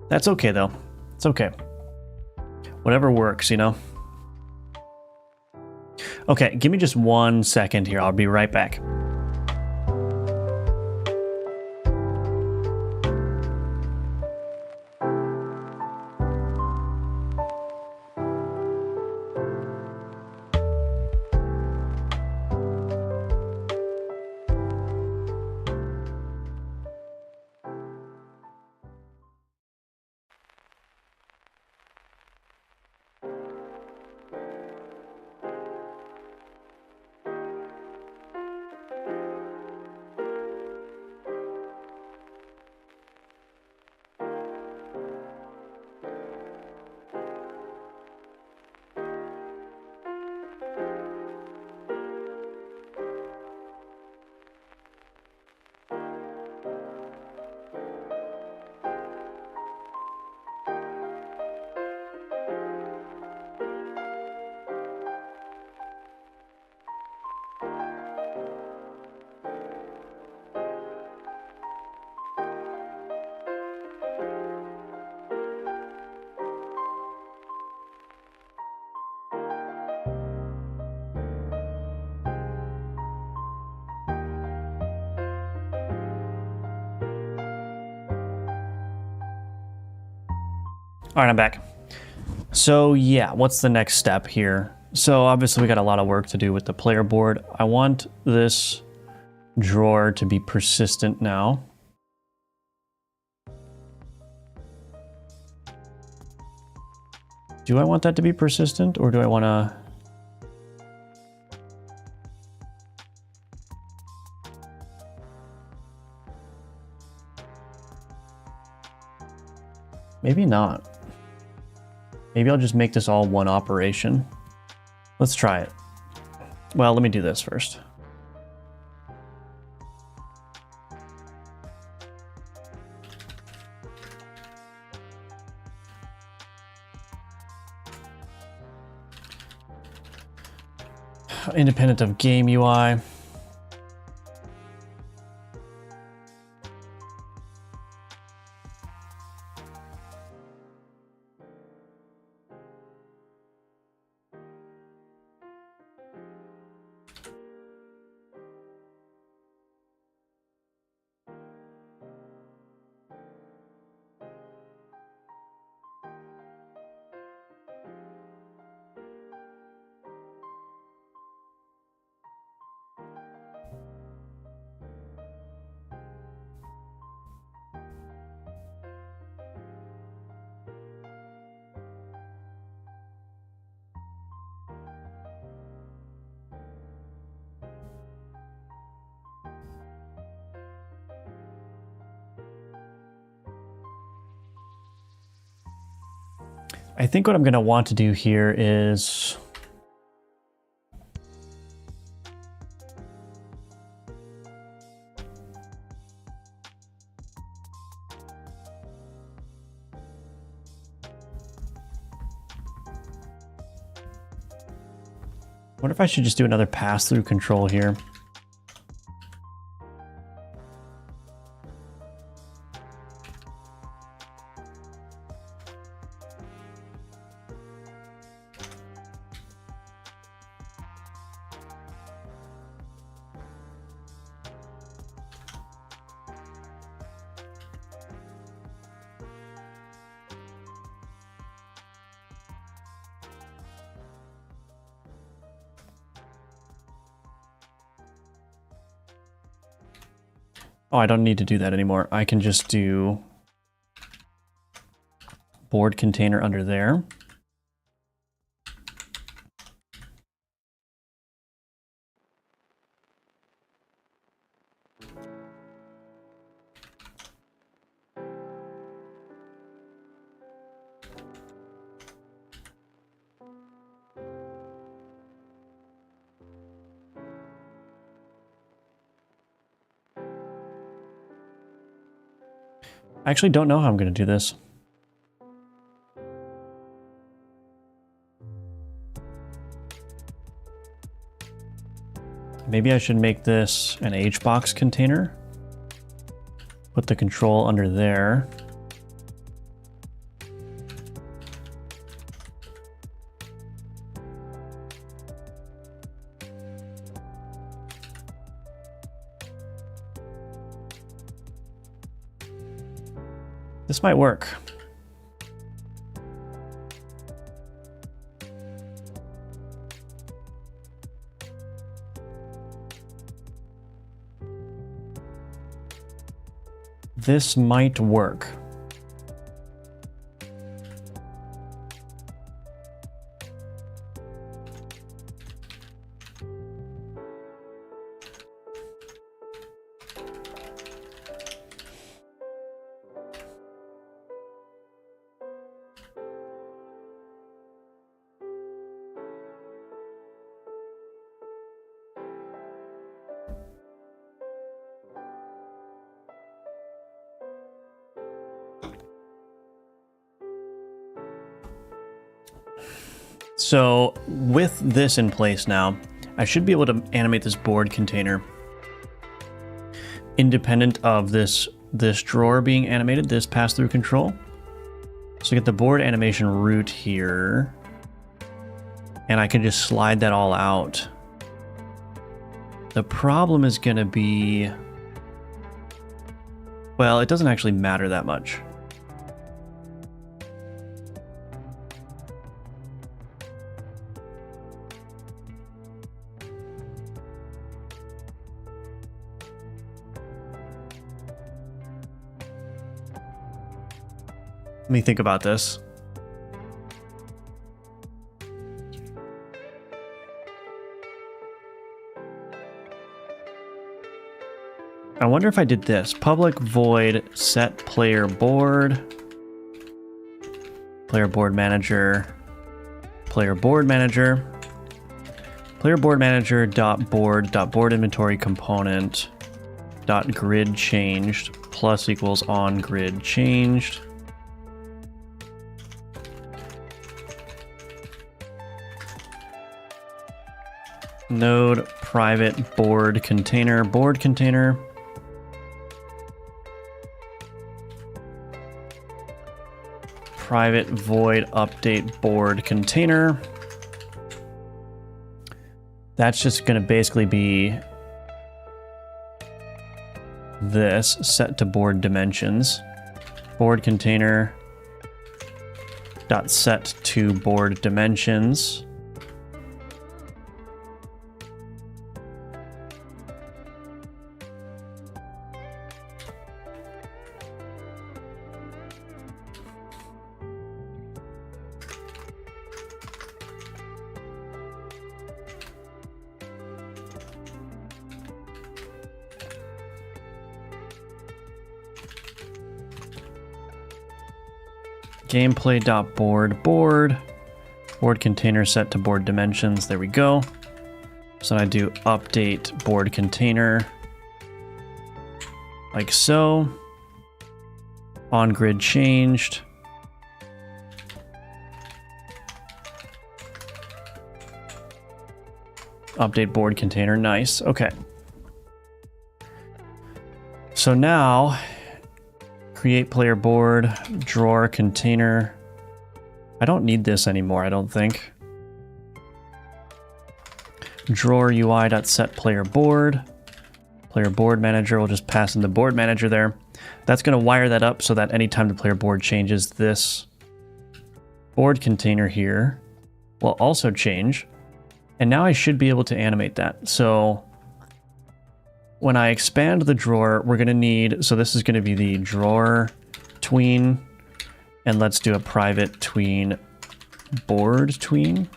That's okay though. It's okay. Whatever works, you know? Okay, give me just 1 second here. I'll be right back. All right, I'm back. So yeah, what's the next step here? So obviously we got a lot of work to do with the player board. I want this drawer to be persistent now. Do I want that to be persistent, or do I want to... Maybe not. Maybe I'll just make this all one operation. Let's try it. Well, let me do this first. Independent of game UI. I think what I'm going to want to do here is wonder if I should just do another pass-through control here. Oh, I don't need to do that anymore. I can just do... board container under there. I actually don't know how I'm going to do this. Maybe I should make this an HBox container. Put the control under there. This might work. This might work. So with this in place now, I should be able to animate this board container independent of this drawer being animated, this pass-through control. So get the board animation root here, and I can just slide that all out. The problem is going to be, well, it doesn't actually matter that much. Let me think about this. I wonder if I did this. Public void set player board. Player board manager. Player board manager. Player board manager dot board inventory component dot grid changed plus equals on grid changed. Node private board container private void update board container. That's just going to basically be this set to board dimensions. Board container dot set to board dimensions. Gameplay.board board container set to board dimensions. There we go. So I do update board container like so. On grid changed. Update board container. Nice. Okay. So now create player board, drawer container. I don't need this anymore, I don't think. Drawer UI.set player board. Player board manager, we'll just pass in the board manager there. That's going to wire that up so that anytime the player board changes, this board container here will also change. And now I should be able to animate that. So when I expand the drawer, we're going to need, so this is going to be the drawer tween, And let's do a private tween board tween.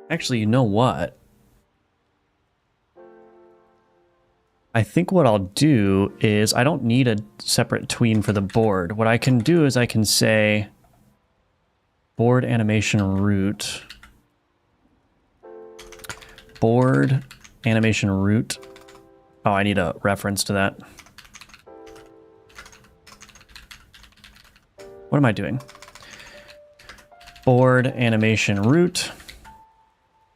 Actually, you know what? I think what I'll do is I don't need a separate tween for the board. What I can do is I can say board animation root. Board animation root. Oh, I need a reference to that. What am I doing? Board animation root.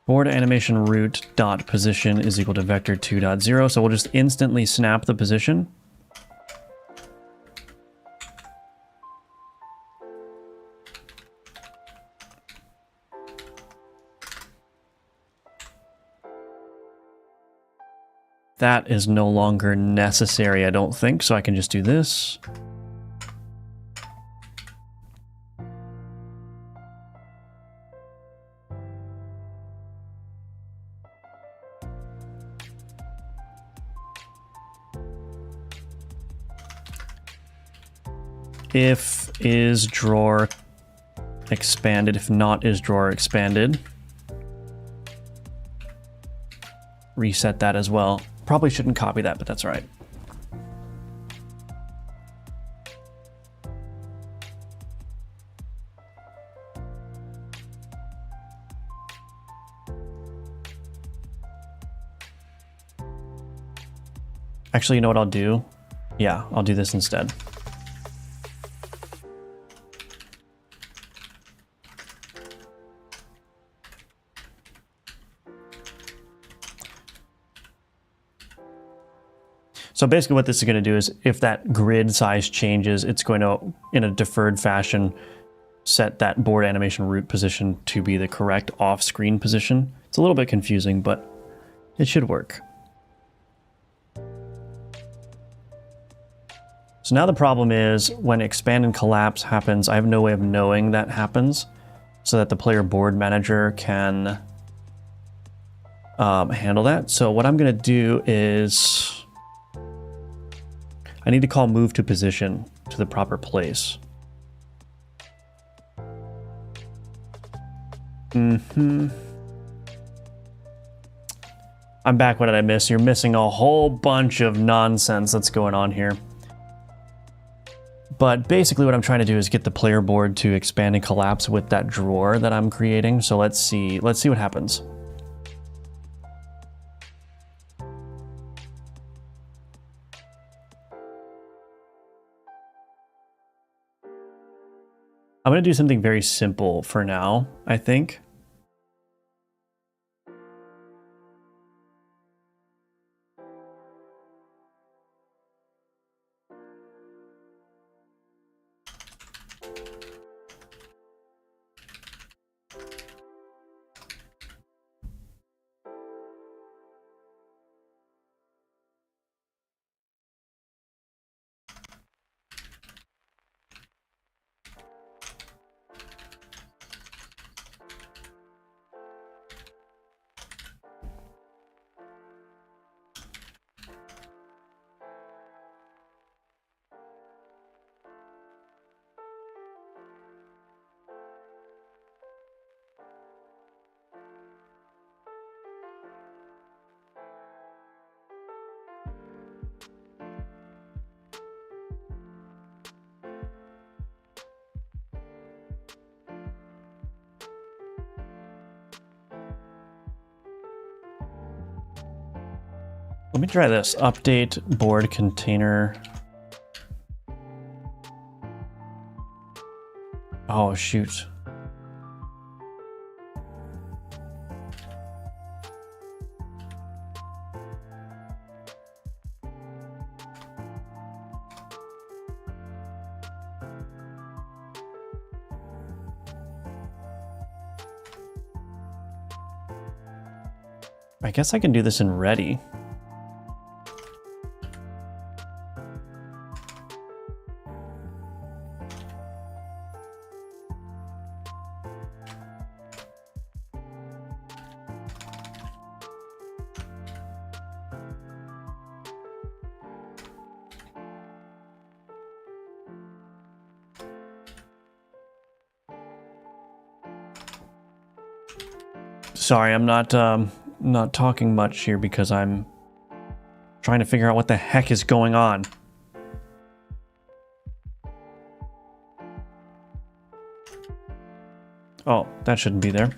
Board animation root dot position is equal to vector 2.0. So we'll just instantly snap the position. That is no longer necessary, I don't think, so I can just do this. If is drawer expanded, if not is drawer expanded. Reset that as well. Probably shouldn't copy that, but that's all right. Actually, you know what I'll do? Yeah, I'll do this instead. So basically what this is going to do is if that grid size changes, it's going to, in a deferred fashion, set that board animation root position to be the correct off-screen position. It's a little bit confusing, but it should work. So now the problem is when expand and collapse happens, I have no way of knowing that happens so that the player board manager can handle that. So what I'm going to do is I need to call move to position to the proper place. I'm back. What did I miss? You're missing a whole bunch of nonsense that's going on here. But basically what I'm trying to do is get the player board to expand and collapse with that drawer that I'm creating. So let's see what happens. I'm going to do something very simple for now, I think. Let me try this. Update board container. Oh, shoot. I guess I can do this in ready. Sorry, I'm not talking much here because I'm trying to figure out what the heck is going on. Oh, that shouldn't be there.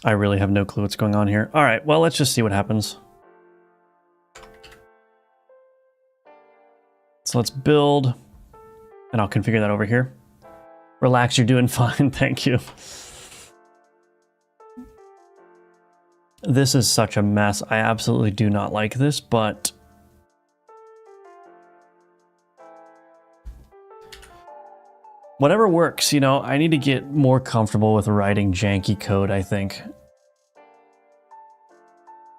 I really have no clue what's going on here. All right, well, let's just see what happens. So let's build, and I'll configure that over here. Relax, you're doing fine, thank you. This is such a mess. I absolutely do not like this, but whatever works, you know, I need to get more comfortable with writing janky code, I think.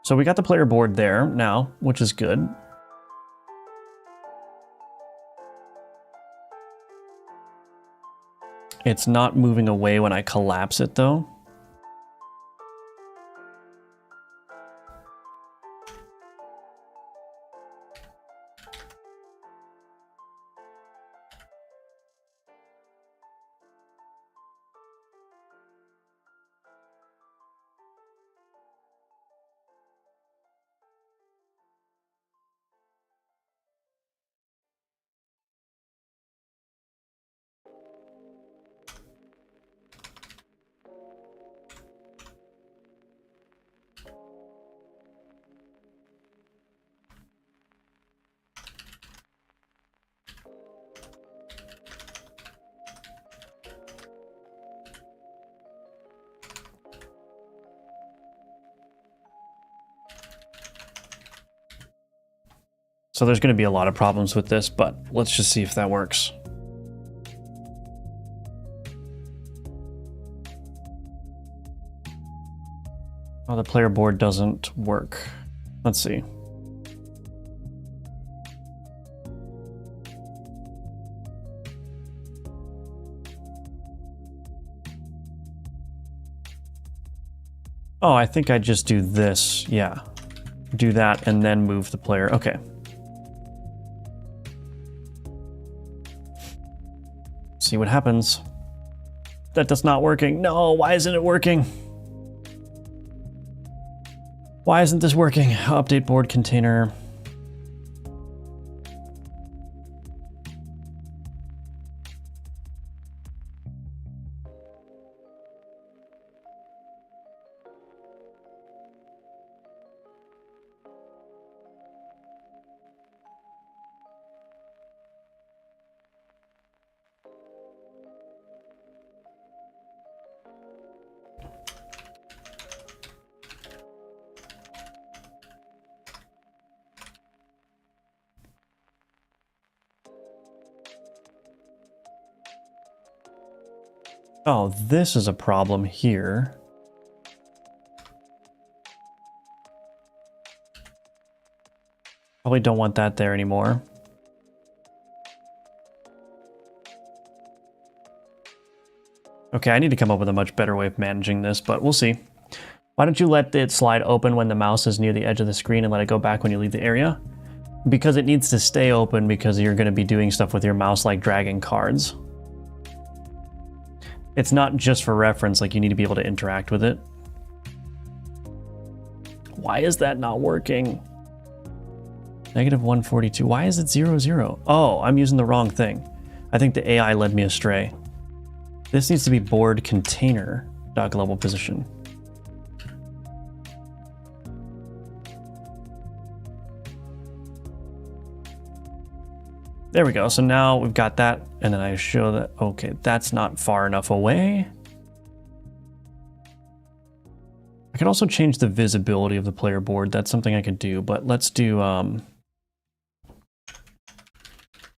So we got the player board there now, which is good. It's not moving away when I collapse it, though. So there's going to be a lot of problems with this, but let's just see if that works. Oh, the player board doesn't work. Let's see. Oh, I think I just do this. Yeah. Do that and then move the player. Okay. See what happens. That's not working. No, why isn't it working? Why isn't this working? Update board container. Oh, this is a problem here. Probably don't want that there anymore. Okay, I need to come up with a much better way of managing this, but we'll see. Why don't you let it slide open when the mouse is near the edge of the screen and let it go back when you leave the area? Because it needs to stay open because you're going to be doing stuff with your mouse like dragging cards. It's not just for reference, like you need to be able to interact with it. Why is that not working? -142. Why is it 0, 0? Oh, I'm using the wrong thing. I think the AI led me astray. This needs to be board container .global position. There we go. So now we've got that, and then I show that, okay, that's not far enough away. I could also change the visibility of the player board. That's something I could do, but let's do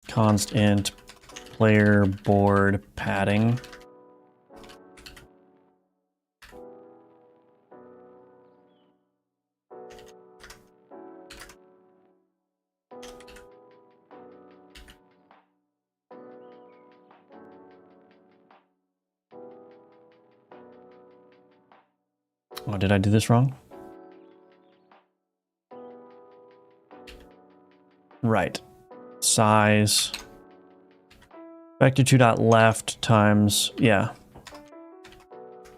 const int player board padding. Oh, did I do this wrong? Right. Size. Vector2.left times, yeah.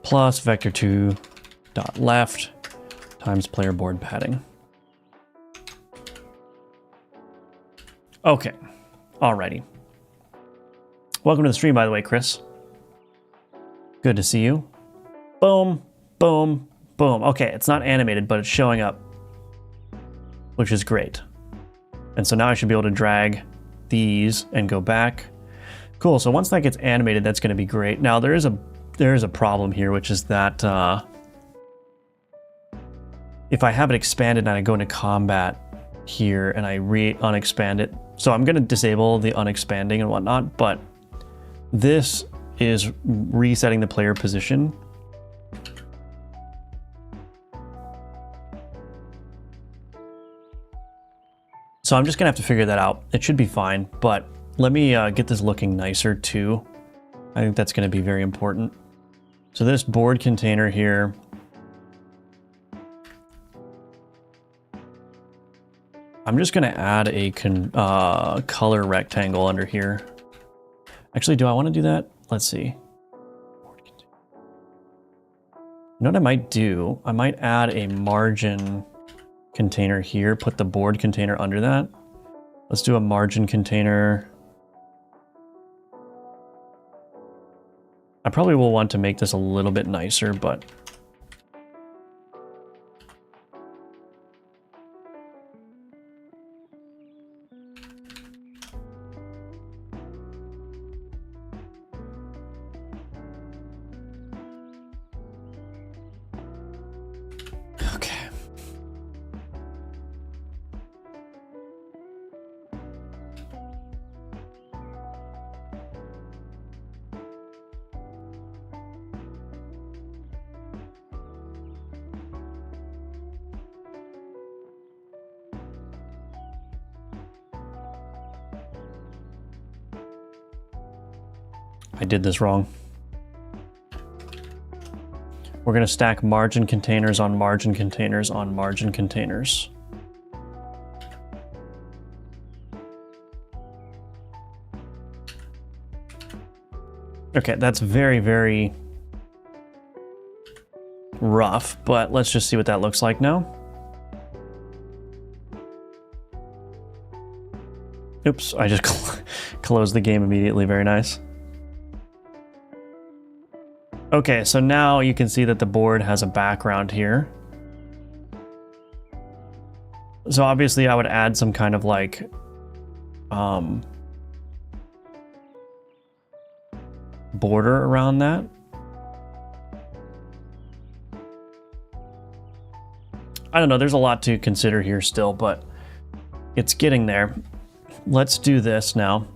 Plus vector2.left times player board padding. Okay. Alrighty. Welcome to the stream, by the way, Chris. Good to see you. Boom, boom, boom. Okay, it's not animated, but it's showing up, which is great. And so now I should be able to drag these and go back. Cool, so once that gets animated, that's gonna be great. Now there is a problem here, which is that if I have it expanded and I go into combat here and I unexpand it, so I'm gonna disable the unexpanding and whatnot, but this is resetting the player position. So I'm just gonna have to figure that out. It should be fine, but let me get this looking nicer too. I think that's gonna be very important. So this board container here, I'm just gonna add a color rectangle under here. Actually, do I wanna do that? Let's see. You know what I might do? I might add a margin container here, put the board container under that. Let's do a margin container. I probably will want to make this a little bit nicer, but okay. I did this wrong. We're going to stack margin containers on margin containers on margin containers. Okay, that's very, very rough, but let's just see what that looks like now. Oops, I just closed the game immediately. Very nice. Okay, so now you can see that the board has a background here. So obviously I would add some kind of like border around that. I don't know, there's a lot to consider here still, but it's getting there. Let's do this now.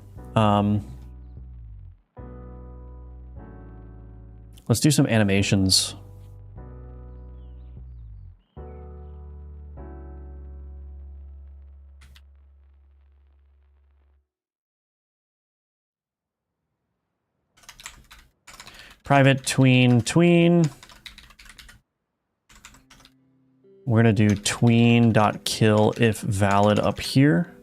Let's do some animations. Private tween. We're gonna do tween.kill if valid up here.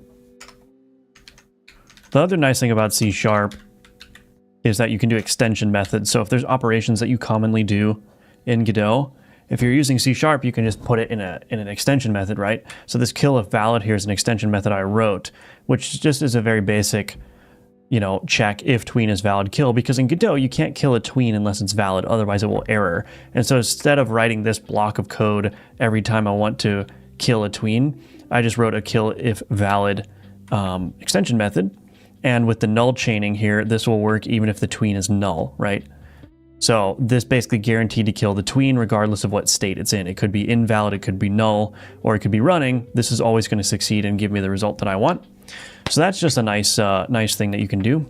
The other nice thing about C# is that you can do extension methods. So if there's operations that you commonly do in Godot, if you're using C#, you can just put it in an extension method, right? So this kill if valid here is an extension method I wrote, which just is a very basic, you know, check if tween is valid kill, because in Godot, you can't kill a tween unless it's valid, otherwise it will error. And so instead of writing this block of code every time I want to kill a tween, I just wrote a kill if valid extension method. And with the null chaining here, this will work even if the tween is null, right? So this basically guaranteed to kill the tween regardless of what state it's in. It could be invalid, it could be null, or it could be running. This is always going to succeed and give me the result that I want. So that's just a nice, nice thing that you can do.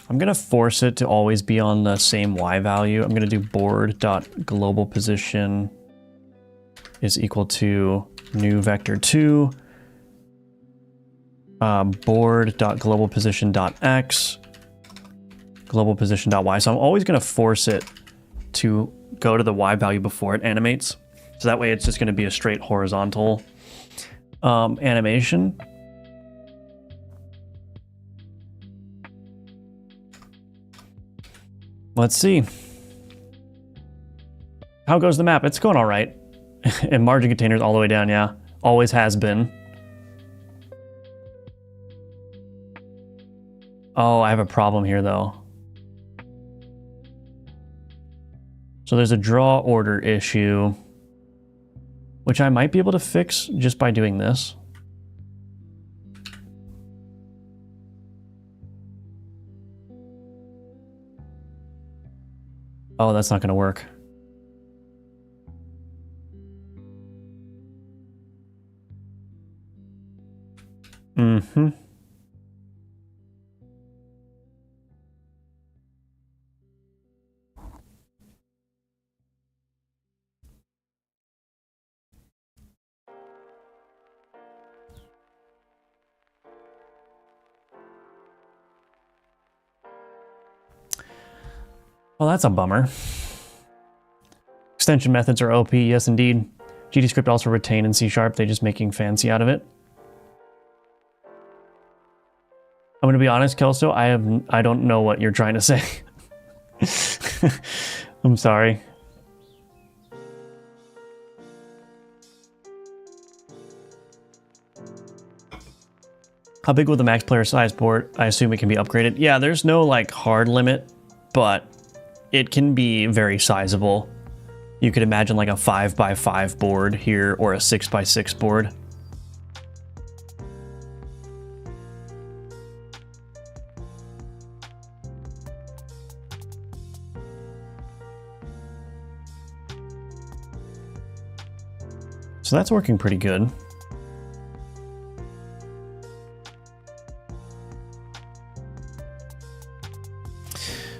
I'm going to force it to always be on the same Y value. I'm going to do board.global position is equal to new vector 2, board.global position.x, global position.y. So I'm always going to force it to go to the Y value before it animates. So that way it's just going to be a straight horizontal animation. Let's see. How goes the map? It's going all right. And margin containers all the way down, yeah. Always has been. Oh, I have a problem here, though. So there's a draw order issue, which I might be able to fix just by doing this. Oh, that's not going to work. Mm-hmm. Well, that's a bummer. Extension methods are OP, yes indeed. GDScript also retained in C#, they're just making fancy out of it. I'm going to be honest, Kelso, I don't know what you're trying to say. I'm sorry. How big will the max player size board? I assume it can be upgraded. Yeah, there's no like hard limit, but it can be very sizable. You could imagine like a 5x5 board here or a 6x6 board. So that's working pretty good.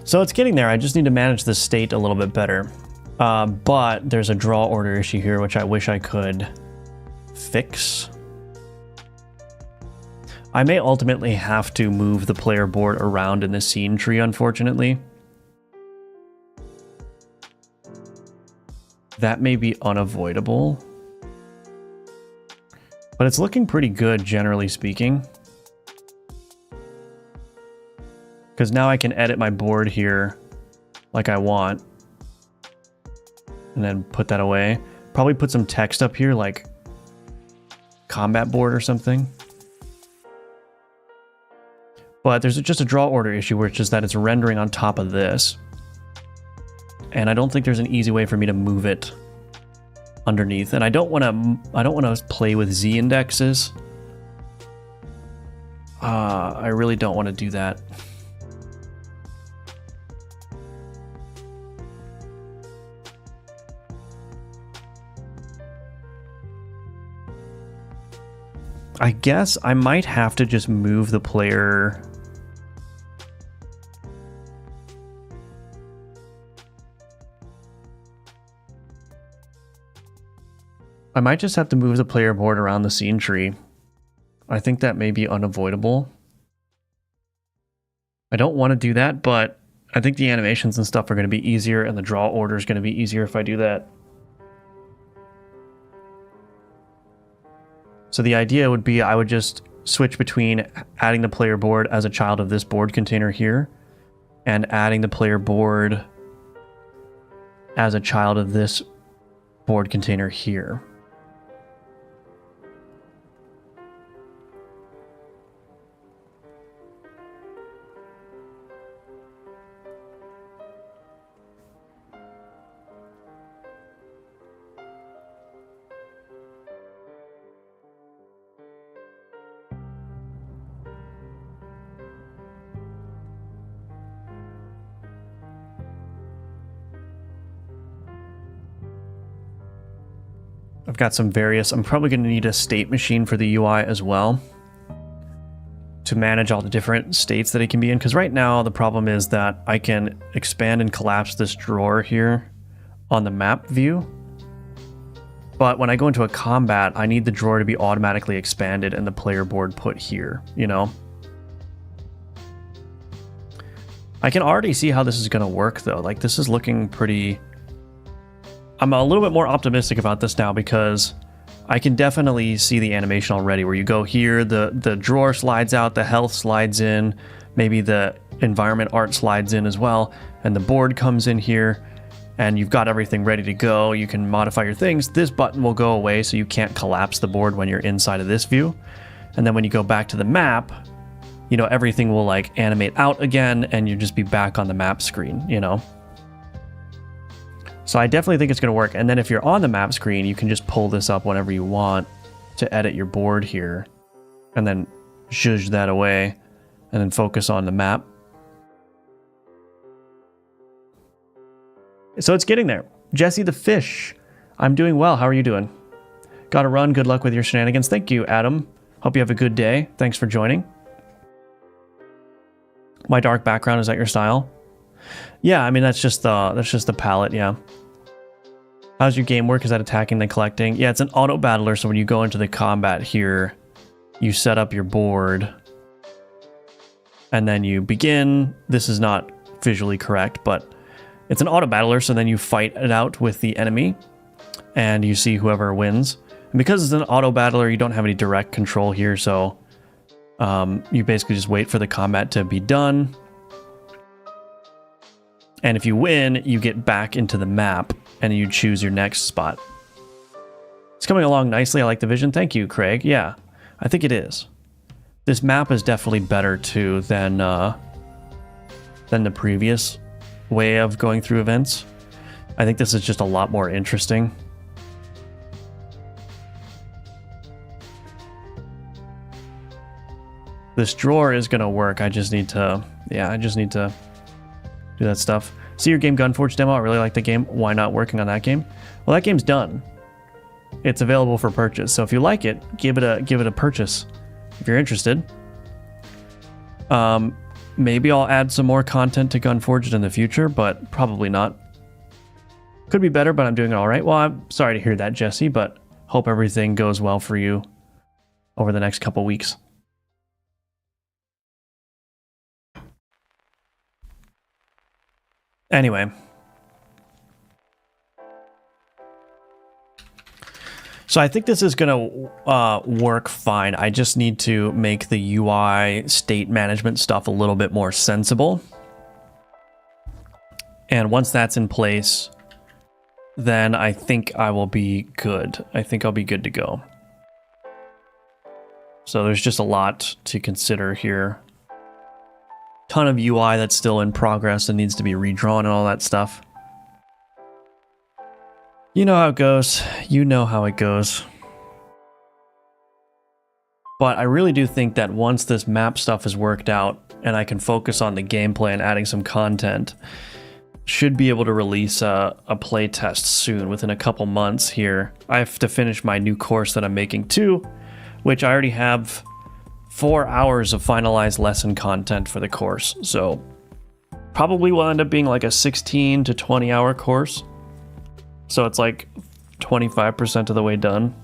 So it's getting there. I just need to manage the state a little bit better. But there's a draw order issue here, which I wish I could fix. I may ultimately have to move the player board around in the scene tree, unfortunately. That may be unavoidable. But it's looking pretty good, generally speaking. Because now I can edit my board here like I want. And then put that away. Probably put some text up here like combat board or something. But there's just a draw order issue, which is that it's rendering on top of this. And I don't think there's an easy way for me to move it underneath. And I don't want to play with Z indexes. I really don't want to do that. I guess I might have to just move the player. I might just have to move the player board around the scene tree. I think that may be unavoidable. I don't want to do that, but I think the animations and stuff are going to be easier and the draw order is going to be easier if I do that. So the idea would be I would just switch between adding the player board as a child of this board container here and adding the player board as a child of this board container here. I've got some various, I'm probably going to need a state machine for the UI as well to manage all the different states that it can be in. Because right now the problem is that I can expand and collapse this drawer here on the map view. But when I go into a combat, I need the drawer to be automatically expanded and the player board put here, you know? I can already see how this is going to work though. Like this is looking pretty... I'm a little bit more optimistic about this now because I can definitely see the animation already where you go here, the drawer slides out, the health slides in, maybe the environment art slides in as well, and the board comes in here, and you've got everything ready to go. You can modify your things. This button will go away so you can't collapse the board when you're inside of this view. And then when you go back to the map, you know, everything will like animate out again and you just be back on the map screen, you know? So I definitely think it's going to work. And then if you're on the map screen, you can just pull this up whenever you want to edit your board here and then zhuzh that away and then focus on the map. So it's getting there. Jesse the Fish, I'm doing well. How are you doing? Gotta run. Good luck with your shenanigans. Thank you, Adam. Hope you have a good day. Thanks for joining. My dark background, is that your style? Yeah, I mean that's just the palette, yeah. How's your game work? Is that attacking then collecting? Yeah, it's an auto battler, so when you go into the combat here, you set up your board and then you begin. This is not visually correct, but it's an auto battler, so then you fight it out with the enemy and you see whoever wins. And because it's an auto battler, you don't have any direct control here, so you basically just wait for the combat to be done. And if you win, you get back into the map and you choose your next spot. It's coming along nicely. I like the vision. Thank you, Craig. Yeah, I think it is. This map is definitely better too than the previous way of going through events. I think this is just a lot more interesting. This drawer is gonna work. I just need to do that stuff. See your game Gunforge demo. I really like the game. Why not working on that game? Well, that game's done. It's available for purchase. So if you like it, give it a purchase if you're interested. Maybe I'll add some more content to Gunforged in the future, but probably not. Could be better, but I'm doing it all right. Well, I'm sorry to hear that, Jesse, but hope everything goes well for you over the next couple weeks. Anyway, so I think this is going to work fine. I just need to make the UI state management stuff a little bit more sensible. And once that's in place, then I think I will be good. I think I'll be good to go. So there's just a lot to consider here. Ton of UI that's still in progress and needs to be redrawn and all that stuff. You know how it goes. You know how it goes. But I really do think that once this map stuff is worked out and I can focus on the gameplay and adding some content, should be able to release a play test soon, within a couple months here. I have to finish my new course that I'm making too, which I already have 4 hours of finalized lesson content for the course, so probably will end up being like a 16 to 20 hour course. So it's like 25% of the way done.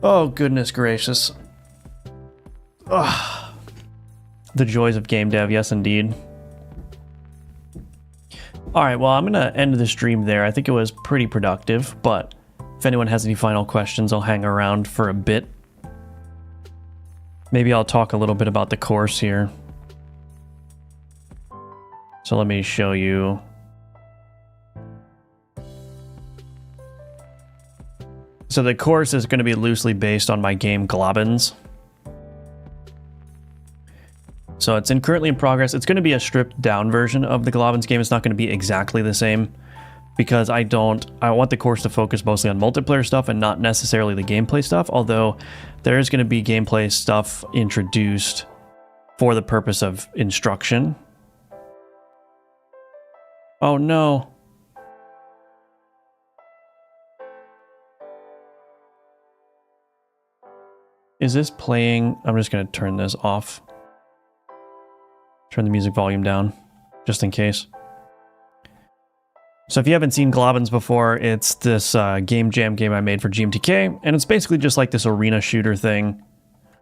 Oh, goodness gracious. Ugh. The joys of game dev, yes indeed. All right, well, I'm gonna end the stream there. I think it was pretty productive, but If anyone has any final questions, I'll hang around for a bit. Maybe I'll talk a little bit about the course here. So let me show you. So the course is going to be loosely based on my game Globins. So it's currently in progress. It's going to be a stripped down version of the Globins game. It's not going to be exactly the same because I want the course to focus mostly on multiplayer stuff and not necessarily the gameplay stuff. Although there is going to be gameplay stuff introduced for the purpose of instruction. Oh no. Is this playing? I'm just going to turn this off. Turn the music volume down, just in case. So if you haven't seen Globins before, it's this game jam game I made for GMTK, and it's basically just like this arena shooter thing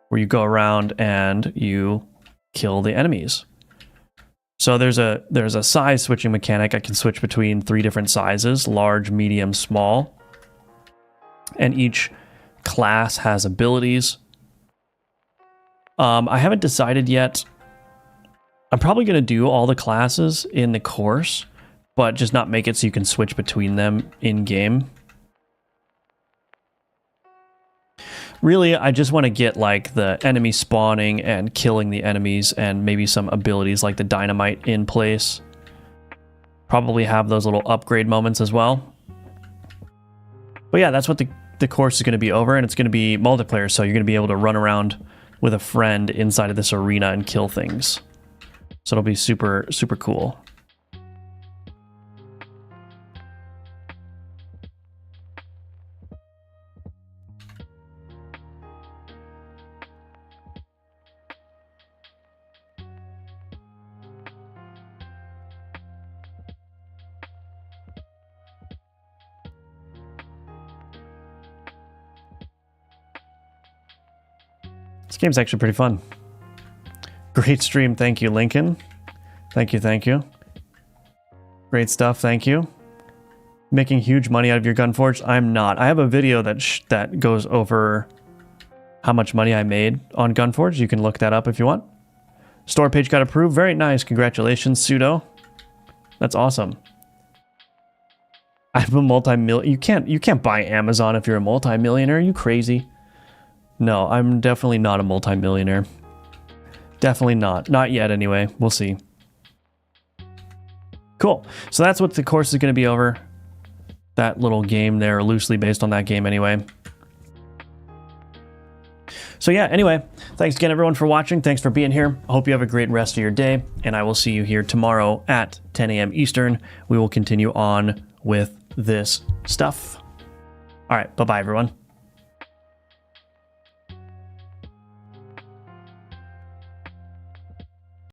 where you go around and you kill the enemies. So there's a size switching mechanic. I can switch between 3 different sizes: large, medium, small. And each class has abilities. I haven't decided yet. I'm probably going to do all the classes in the course, but just not make it so you can switch between them in-game. Really, I just want to get like the enemy spawning and killing the enemies and maybe some abilities like the dynamite in place. Probably have those little upgrade moments as well. But yeah, that's what the course is going to be over, and it's going to be multiplayer, so you're going to be able to run around with a friend inside of this arena and kill things. So it'll be super, super cool. This game's actually pretty fun. Great stream. Thank you, Lincoln. Thank you, thank you. Great stuff. Thank you. Making huge money out of your Gunforge? I'm not. I have a video that goes over how much money I made on Gunforge. You can look that up if you want. Store page got approved. Very nice. Congratulations, Pseudo. That's awesome. I'm a multi-million. You can't buy Amazon if you're a multi-millionaire. Are you crazy? No, I'm definitely not a multi-millionaire. Definitely not. Not yet, anyway. We'll see. Cool. So that's what the course is going to be over. That little game there, loosely based on that game anyway. So yeah, anyway, thanks again, everyone, for watching. Thanks for being here. I hope you have a great rest of your day, and I will see you here tomorrow at 10 a.m. Eastern. We will continue on with this stuff. All right. Bye-bye, everyone.